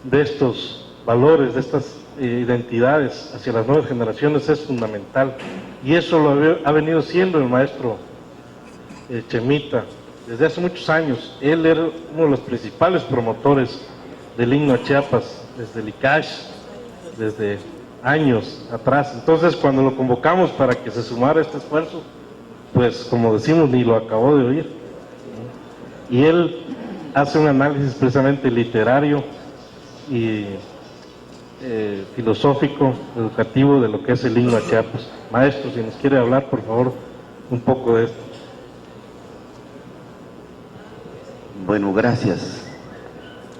de estos valores, de estas identidades hacia las nuevas generaciones es fundamental, y eso lo ha venido siendo el maestro Chemita desde hace muchos años. Él era uno de los principales promotores del himno a Chiapas, desde el ICASH, desde años atrás. Entonces, cuando lo convocamos para que se sumara a este esfuerzo, pues como decimos, ni lo acabó de oír. Y él hace un análisis precisamente literario y filosófico, educativo de lo que es el himno a Chiapas. Maestro, si nos quiere hablar, por favor, un poco de esto. Bueno, gracias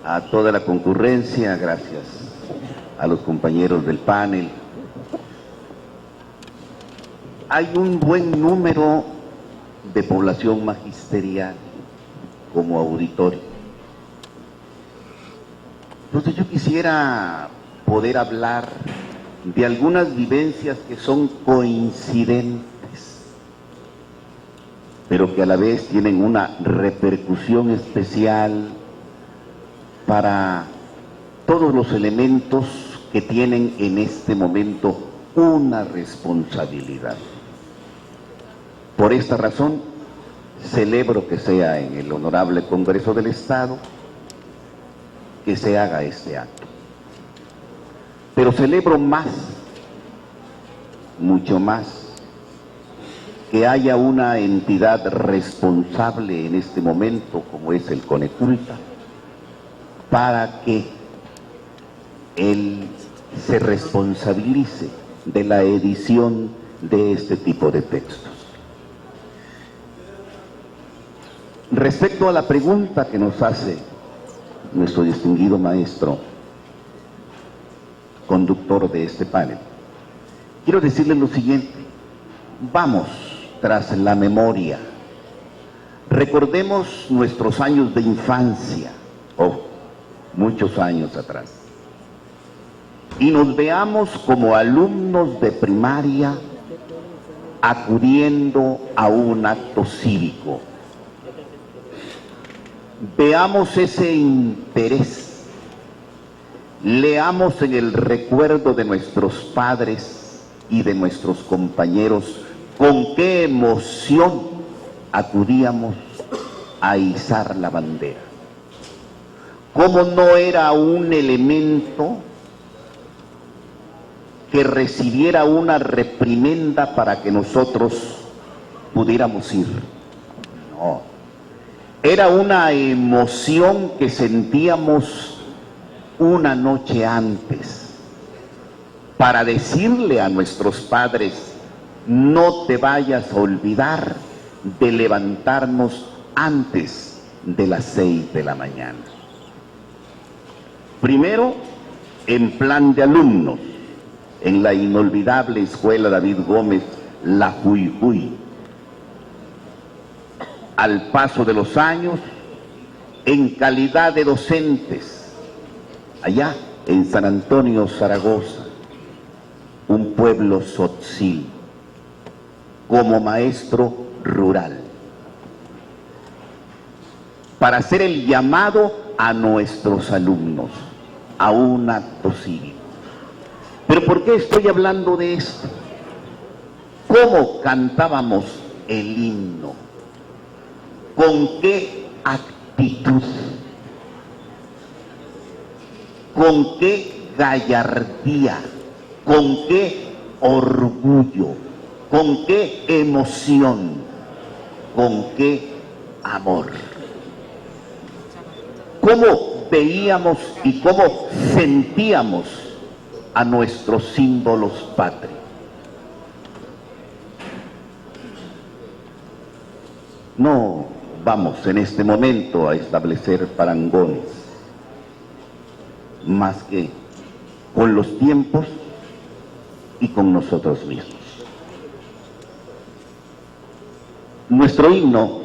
a toda la concurrencia, gracias a los compañeros del panel. Hay un buen número de población magisterial como auditorio. Entonces yo quisiera poder hablar de algunas vivencias que son coincidentes, pero que a la vez tienen una repercusión especial para todos los elementos que tienen en este momento una responsabilidad. Por esta razón, celebro que sea en el Honorable Congreso del Estado que se haga este acto. Pero celebro más, mucho más, que haya una entidad responsable en este momento, como es el Coneculta, para que él se responsabilice de la edición de este tipo de textos. Respecto a la pregunta que nos hace nuestro distinguido maestro, conductor de este panel, quiero decirle lo siguiente: vamos tras la memoria, recordemos nuestros años de infancia, muchos años atrás, y nos veamos como alumnos de primaria acudiendo a un acto cívico. Veamos ese interés, leamos en el recuerdo de nuestros padres y de nuestros compañeros con qué emoción acudíamos a izar la bandera. Cómo no era un elemento que recibiera una reprimenda para que nosotros pudiéramos ir. No. Era una emoción que sentíamos una noche antes para decirle a nuestros padres: no te vayas a olvidar de levantarnos antes de las 6 de la mañana. Primero, en plan de alumnos, en la inolvidable Escuela David Gómez, la Jujuy. Al paso de los años, en calidad de docentes, allá en San Antonio, Zaragoza, un pueblo tzotzil, como maestro rural, para hacer el llamado a nuestros alumnos a un acto cívico. ¿Pero por qué estoy hablando de esto? ¿Cómo cantábamos el himno? ¿Con qué actitud? ¿Con qué gallardía? ¿Con qué orgullo? ¿Con qué emoción? ¿Con qué amor? ¿Cómo veíamos y cómo sentíamos a nuestros símbolos patrios? No vamos en este momento a establecer parangones, más que con los tiempos y con nosotros mismos. Nuestro himno,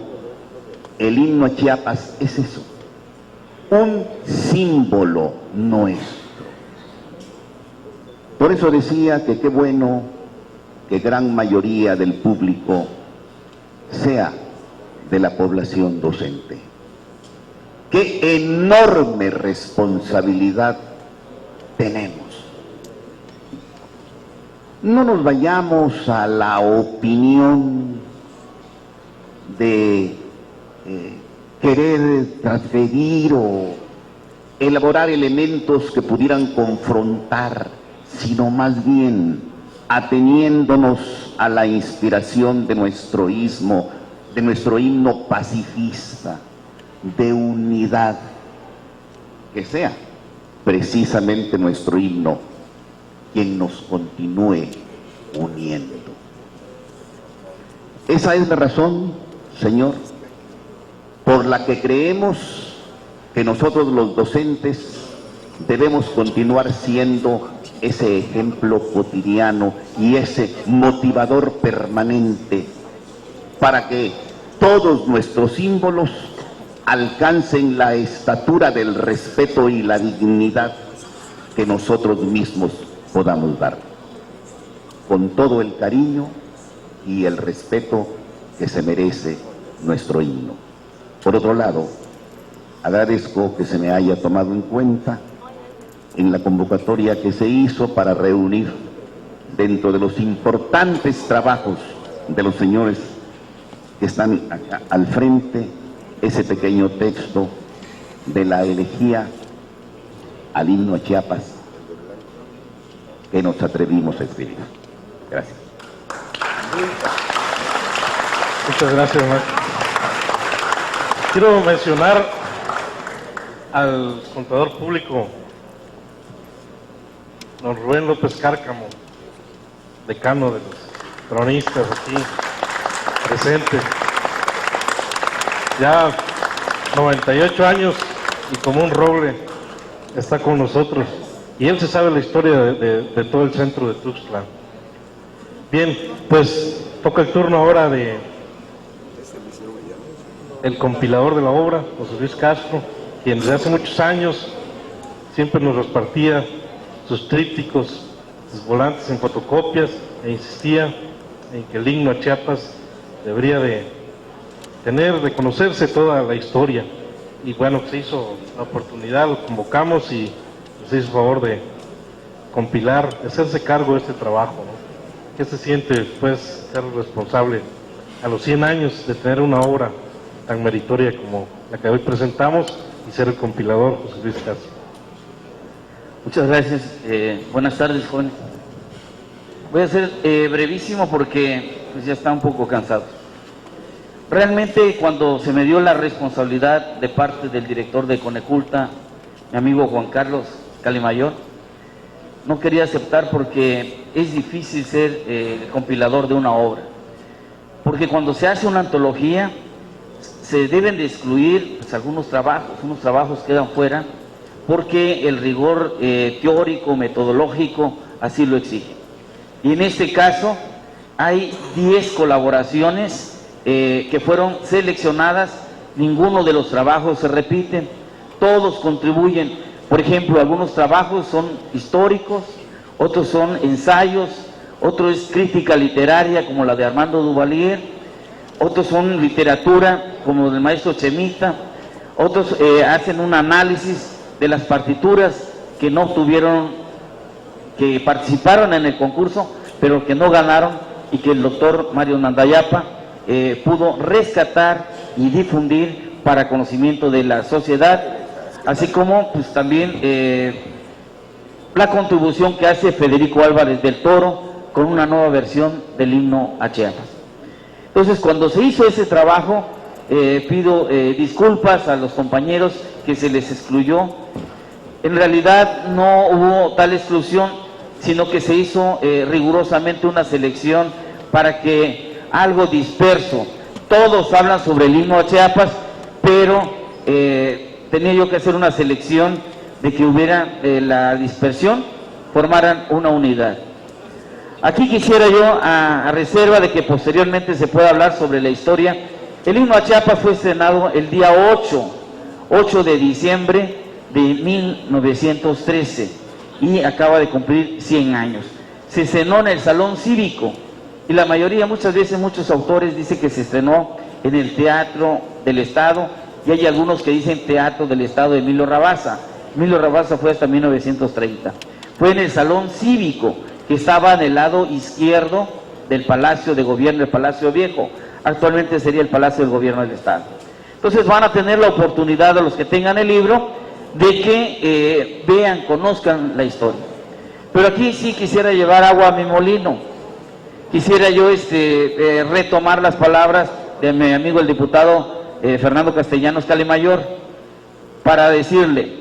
el himno a Chiapas, es eso, un símbolo nuestro. Por eso decía que qué bueno que gran mayoría del público sea de la población docente. Qué enorme responsabilidad tenemos. No nos vayamos a la opinión de querer transferir o elaborar elementos que pudieran confrontar, sino más bien ateniéndonos a la inspiración de nuestro himno pacifista, de unidad, que sea precisamente nuestro himno quien nos continúe uniendo. Esa es la razón, Señor, por la que creemos que nosotros los docentes debemos continuar siendo ese ejemplo cotidiano y ese motivador permanente para que todos nuestros símbolos alcancen la estatura del respeto y la dignidad que nosotros mismos podamos dar, con todo el cariño y el respeto que se merece nuestro himno. Por otro lado, agradezco que se me haya tomado en cuenta en la convocatoria que se hizo para reunir dentro de los importantes trabajos de los señores que están acá al frente, ese pequeño texto de la elegía al himno a Chiapas que nos atrevimos a escribir. Gracias. Muchas gracias, maestro. Quiero mencionar al contador público, don Rubén López Cárcamo, decano de los cronistas aquí presente. Ya 98 años y como un roble está con nosotros. Y él se sabe la historia de todo el centro de Tuxtla. Bien, pues toca el turno ahora de el compilador de la obra, José Luis Castro, quien desde hace muchos años siempre nos repartía sus trípticos, sus volantes en fotocopias, e insistía en que el himno a Chiapas debería de conocerse toda la historia. Y bueno, se hizo la oportunidad, lo convocamos y se hizo favor de compilar, de hacerse cargo de este trabajo, ¿no? ¿Qué se siente después ser responsable a los 100 años de tener una obra tan meritoria como la que hoy presentamos y ser el compilador, José Luis Castro? Muchas gracias. Buenas tardes, jóvenes. Voy a ser brevísimo porque pues, ya está un poco cansado. Realmente, cuando se me dio la responsabilidad de parte del director de Coneculta, mi amigo Juan Carlos Calimayor, no quería aceptar porque es difícil ser el compilador de una obra. Porque cuando se hace una antología, se deben de excluir pues, unos trabajos quedan fuera, porque el rigor teórico, metodológico, así lo exige. Y en este caso, hay 10 colaboraciones que fueron seleccionadas, ninguno de los trabajos se repiten, todos contribuyen. Por ejemplo, algunos trabajos son históricos, otros son ensayos, otro es crítica literaria, como la de Armando Duvalier, otros son literatura, como del maestro Chemita, otros hacen un análisis de las partituras que no tuvieron, que participaron en el concurso, pero que no ganaron y que el doctor Mario Nandayapa pudo rescatar y difundir para conocimiento de la sociedad, así como pues también la contribución que hace Federico Álvarez del Toro con una nueva versión del himno a Chiapas. Entonces, cuando se hizo ese trabajo, pido disculpas a los compañeros que se les excluyó. En realidad no hubo tal exclusión, sino que se hizo rigurosamente una selección para que algo disperso. Todos hablan sobre el himno a Chiapas, pero tenía yo que hacer una selección de que hubiera la dispersión, formaran una unidad. Aquí quisiera yo, a reserva de que posteriormente se pueda hablar sobre la historia, el himno a Chiapas fue estrenado el día 8 de diciembre de 1913 y acaba de cumplir 100 años. Se estrenó en el Salón Cívico y la mayoría, muchas veces, muchos autores dicen que se estrenó en el Teatro del Estado y hay algunos que dicen Teatro del Estado de Emilio Rabasa. Emilio Rabasa fue hasta 1930. Fue en el Salón Cívico, que estaba en el lado izquierdo del Palacio de Gobierno, el Palacio Viejo. Actualmente sería el Palacio del Gobierno del Estado. Entonces van a tener la oportunidad, a los que tengan el libro, de que vean, conozcan la historia. Pero aquí sí quisiera llevar agua a mi molino. Quisiera yo retomar las palabras de mi amigo el diputado Fernando Castellanos Calemayor, para decirle,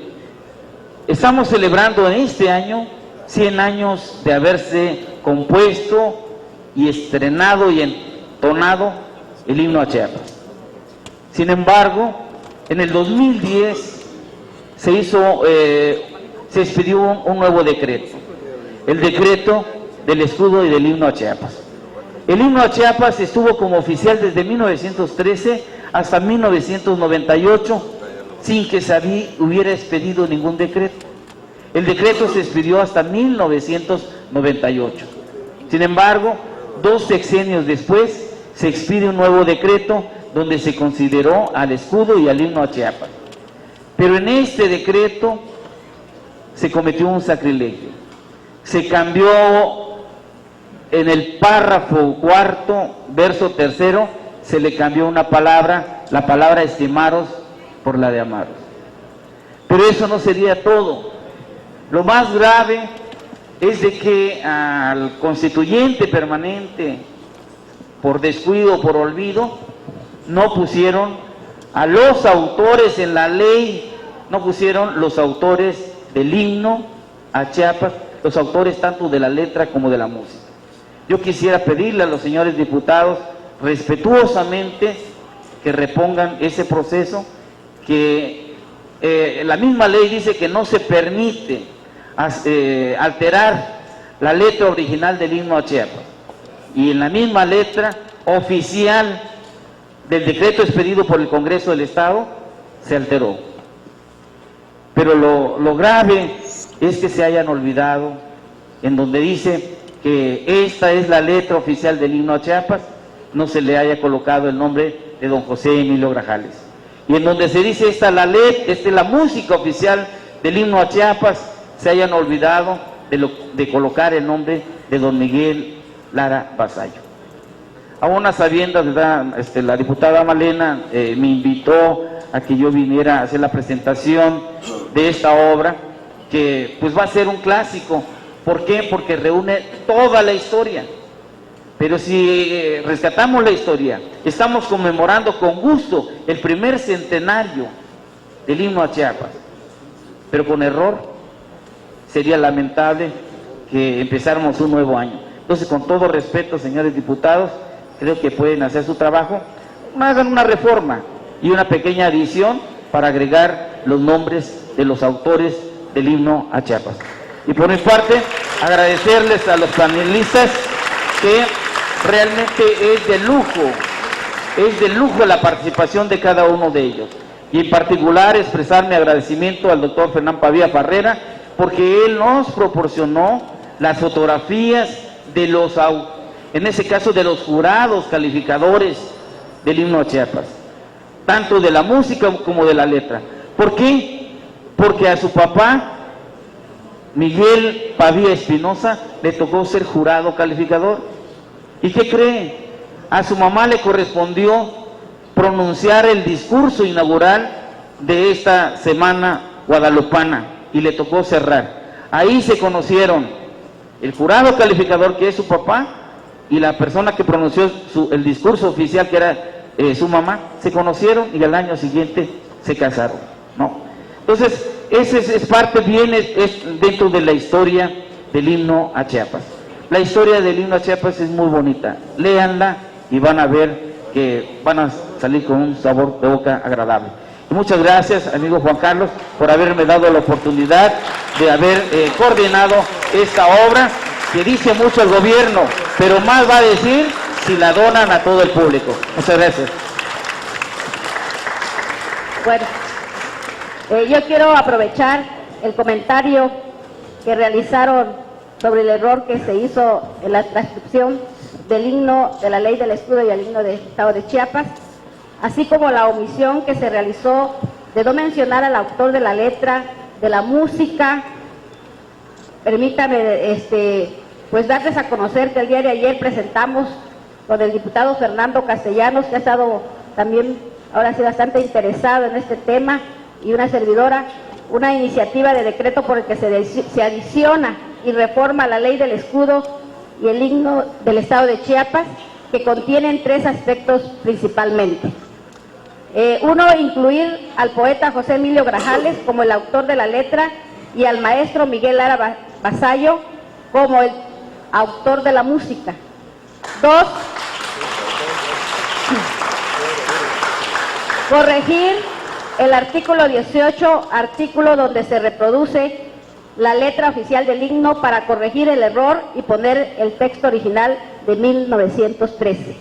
estamos celebrando en este año 100 años de haberse compuesto y estrenado y entonado el himno a Chiapas. Sin embargo, en el 2010 se expidió un nuevo decreto, el decreto del escudo y del himno a Chiapas. El himno a Chiapas estuvo como oficial desde 1913 hasta 1998 sin que se hubiera expedido ningún decreto. El decreto se expidió hasta 1998. Sin embargo, 2 sexenios después se expide un nuevo decreto donde se consideró al escudo y al himno a Chiapas. Pero en este decreto se cometió un sacrilegio. Se cambió en el párrafo 4, verso 3, se le cambió una palabra, la palabra estimaros por la de amaros. Pero eso no sería todo. Lo más grave es de que al constituyente permanente, por descuido, por olvido, no pusieron a los autores en la ley, no pusieron los autores del himno a Chiapas, los autores tanto de la letra como de la música. Yo quisiera pedirle a los señores diputados respetuosamente que repongan ese proceso, que la misma ley dice que no se permite alterar la letra original del himno a Chiapas, y en la misma letra oficial del decreto expedido por el Congreso del Estado se alteró. Pero lo grave es que se hayan olvidado en donde dice que esta es la letra oficial del himno a Chiapas, no se le haya colocado el nombre de don José Emilio Grajales, y en donde se dice esta es la música oficial del himno a Chiapas, se hayan olvidado de colocar el nombre de don Miguel Lara Vasallo. A unas sabiendas, ¿verdad? La diputada Malena me invitó a que yo viniera a hacer la presentación de esta obra, que pues va a ser un clásico. ¿Por qué? Porque reúne toda la historia. Pero si rescatamos la historia, estamos conmemorando con gusto el primer centenario del himno a Chiapas, pero con error. Sería lamentable que empezáramos un nuevo año. Entonces, con todo respeto, señores diputados, creo que pueden hacer su trabajo, hagan una reforma y una pequeña adición para agregar los nombres de los autores del himno a Chiapas. Y por mi parte, agradecerles a los panelistas, que realmente es de lujo la participación de cada uno de ellos. Y en particular expresar mi agradecimiento al doctor Fernán Pavía Farrera, porque él nos proporcionó las fotografías de en ese caso de los jurados calificadores del himno a Chiapas, tanto de la música como de la letra. ¿Por qué? Porque a su papá, Miguel Pavía Espinosa, le tocó ser jurado calificador. ¿Y qué cree? A su mamá le correspondió pronunciar el discurso inaugural de esta semana guadalupana y le tocó cerrar. Ahí se conocieron el jurado calificador, que es su papá, y la persona que pronunció el discurso oficial, que era su mamá. Se conocieron y al año siguiente se casaron, ¿no? Entonces, ese es parte bien, es dentro de la historia del himno a Chiapas. La historia del himno a Chiapas es muy bonita. Léanla y van a ver que van a salir con un sabor de boca agradable. Y muchas gracias, amigo Juan Carlos, por haberme dado la oportunidad de haber coordinado esta obra, que dice mucho el gobierno, pero más va a decir si la donan a todo el público. Muchas gracias. Bueno, yo quiero aprovechar el comentario que realizaron sobre el error que se hizo en la transcripción del himno de la Ley del Escudo y el himno del Estado de Chiapas, así como la omisión que se realizó de no mencionar al autor de la letra, de la música. Permítame pues darles a conocer que el día de ayer presentamos con el diputado Fernando Castellanos, que ha estado también ahora sí bastante interesado en este tema, y una servidora, una iniciativa de decreto por el que se adiciona y reforma la Ley del Escudo y el himno del Estado de Chiapas, que contienen 3 aspectos principalmente. Uno, incluir al poeta José Emilio Grajales como el autor de la letra y al maestro Miguel Lara Vasallo como el autor de la música. 2, corregir el artículo 18, artículo donde se reproduce la letra oficial del himno para corregir el error y poner el texto original de 1913.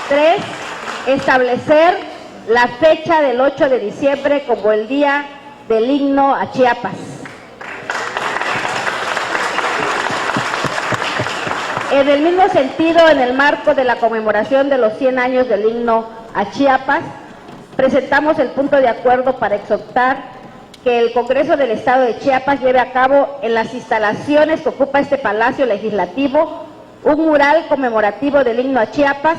3, establecer la fecha del 8 de diciembre como el día del himno a Chiapas. En el mismo sentido, en el marco de la conmemoración de los 100 años del himno a Chiapas, presentamos el punto de acuerdo para exhortar que el Congreso del Estado de Chiapas lleve a cabo en las instalaciones que ocupa este Palacio Legislativo un mural conmemorativo del himno a Chiapas,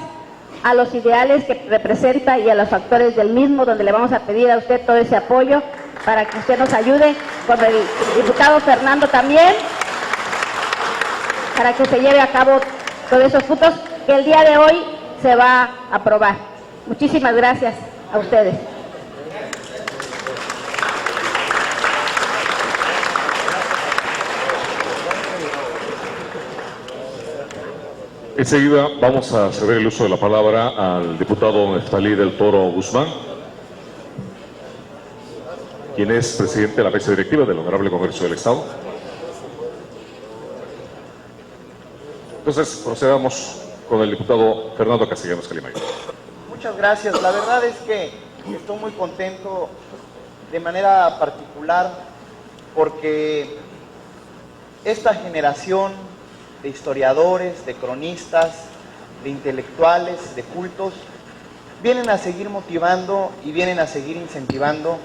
a los ideales que representa y a los factores del mismo, donde le vamos a pedir a usted todo ese apoyo para que usted nos ayude, con el diputado Fernando también, para que se lleve a cabo todos esos puntos que el día de hoy se va a aprobar. Muchísimas gracias a ustedes. Enseguida vamos a ceder el uso de la palabra al diputado Neftalí del Toro Guzmán, quien es presidente de la mesa directiva del Honorable Congreso del Estado. Entonces, procedamos con el diputado Fernando Castellanos Calimay. Muchas gracias. La verdad es que estoy muy contento de manera particular porque esta generación de historiadores, de cronistas, de intelectuales, de cultos, vienen a seguir motivando y vienen a seguir incentivando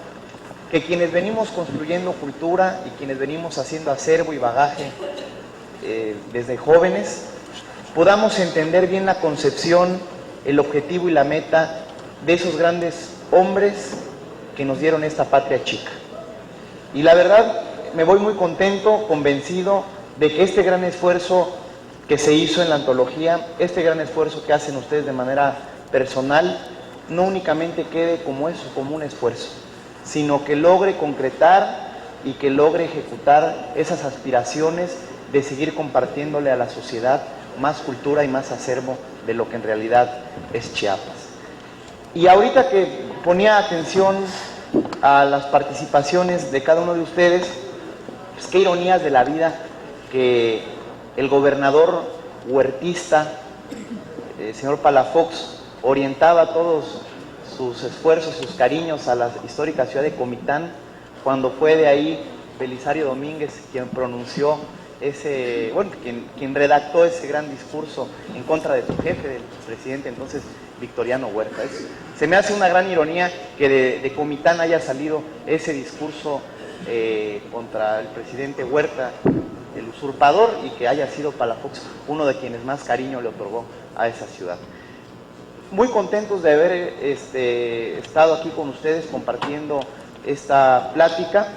que quienes venimos construyendo cultura y quienes venimos haciendo acervo y bagaje desde jóvenes, podamos entender bien la concepción, el objetivo y la meta de esos grandes hombres que nos dieron esta patria chica. Y la verdad, me voy muy contento, convencido de que este gran esfuerzo que se hizo en la antología, este gran esfuerzo que hacen ustedes de manera personal, no únicamente quede como eso, como un esfuerzo, sino que logre concretar y que logre ejecutar esas aspiraciones de seguir compartiéndole a la sociedad más cultura y más acervo de lo que en realidad es Chiapas. Y ahorita que ponía atención a las participaciones de cada uno de ustedes, pues qué ironías de la vida que el gobernador huertista, el señor Palafox, orientaba todos sus esfuerzos, sus cariños a la histórica ciudad de Comitán, cuando fue de ahí Belisario Domínguez quien pronunció ese, bueno, quien redactó ese gran discurso en contra de su jefe, del presidente entonces Victoriano Huerta. Se me hace una gran ironía que de Comitán haya salido ese discurso contra el presidente Huerta, el usurpador, y que haya sido Palafox uno de quienes más cariño le otorgó a esa ciudad. Muy contentos de haber estado aquí con ustedes compartiendo esta plática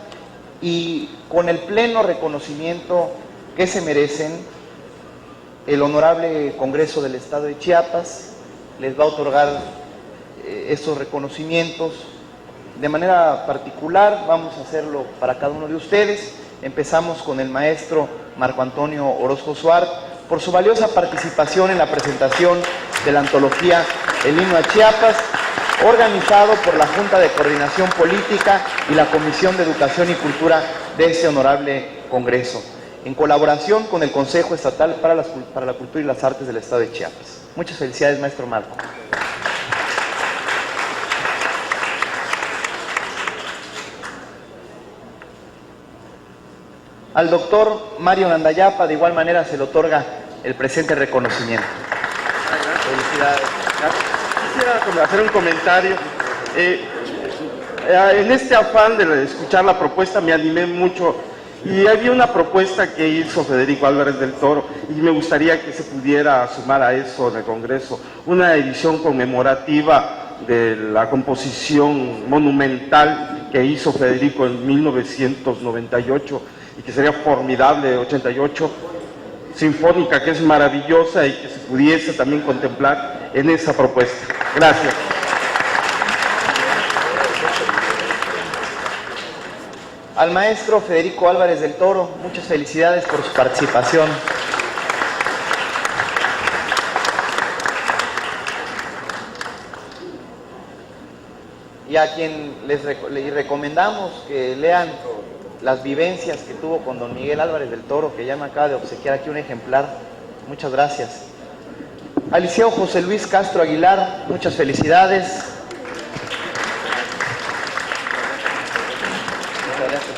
y con el pleno reconocimiento que se merecen. El Honorable Congreso del Estado de Chiapas les va a otorgar estos reconocimientos de manera particular. Vamos a hacerlo para cada uno de ustedes. Empezamos con el maestro Marco Antonio Orozco Suárez por su valiosa participación en la presentación de la antología El Himno a Chiapas, organizado por la Junta de Coordinación Política y la Comisión de Educación y Cultura de este honorable Congreso, en colaboración con el Consejo Estatal para la Cultura y las Artes del Estado de Chiapas. Muchas felicidades, maestro Marco. Al doctor Mario Nandayapa, de igual manera, se le otorga el presente reconocimiento. Felicidades. Quisiera hacer un comentario. En este afán de escuchar la propuesta me animé mucho y había una propuesta que hizo Federico Álvarez del Toro y me gustaría que se pudiera sumar a eso en el Congreso, una edición conmemorativa de la composición monumental que hizo Federico en 1998 y que sería formidable, 88, sinfónica, que es maravillosa y que se pudiese también contemplar en esa propuesta. Gracias. Al maestro Federico Álvarez del Toro, muchas felicidades por su participación. Y a quien les recomendamos que lean las vivencias que tuvo con don Miguel Álvarez del Toro, que ya me acaba de obsequiar aquí un ejemplar. Muchas gracias. Al liceo José Luis Castro Aguilar, muchas felicidades. Muchas gracias.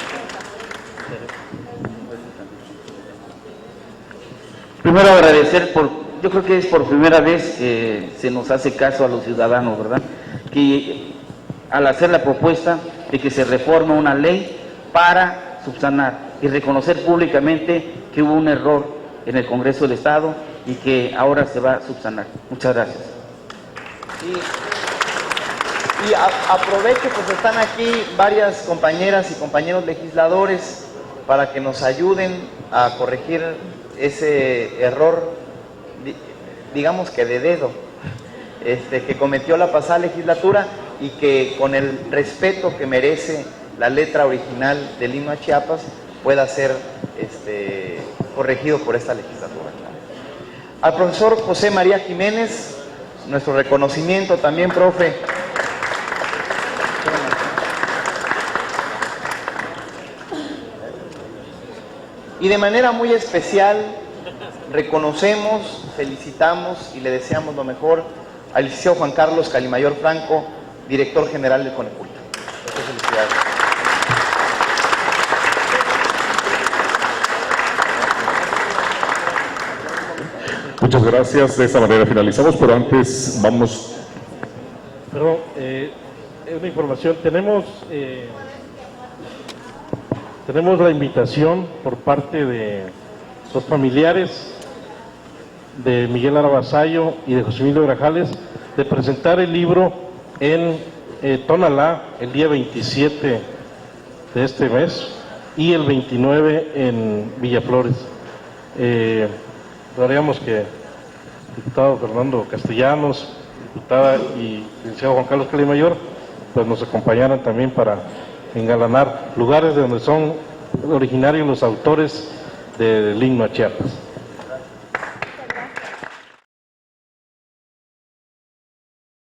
Primero agradecer yo creo que es por primera vez que se nos hace caso a los ciudadanos, ¿verdad? Que al hacer la propuesta de que se reforme una ley para subsanar y reconocer públicamente que hubo un error en el Congreso del Estado y que ahora se va a subsanar. Muchas gracias. Y aprovecho, pues están aquí varias compañeras y compañeros legisladores para que nos ayuden a corregir ese error, digamos que de dedo, que cometió la pasada legislatura y que con el respeto que merece la letra original del himno a Chiapas pueda ser corregido por esta legislatura. Al profesor José María Jiménez, nuestro reconocimiento también, profe. Y de manera muy especial reconocemos, felicitamos y le deseamos lo mejor al licenciado Juan Carlos Calimayor Franco, director general del Coneculta. Muchas felicidades. Muchas gracias. De esta manera finalizamos, pero antes vamos... Perdón, una información. Tenemos la invitación por parte de los familiares de Miguel Aravasallo y de José Emilio Grajales de presentar el libro en Tonalá el día 27 de este mes y el 29 en Villaflores. Daríamos que el diputado Fernando Castellanos, diputada y licenciado Juan Carlos Calimayor, pues nos acompañaran también para engalanar lugares de donde son originarios los autores del himno a Chiapas.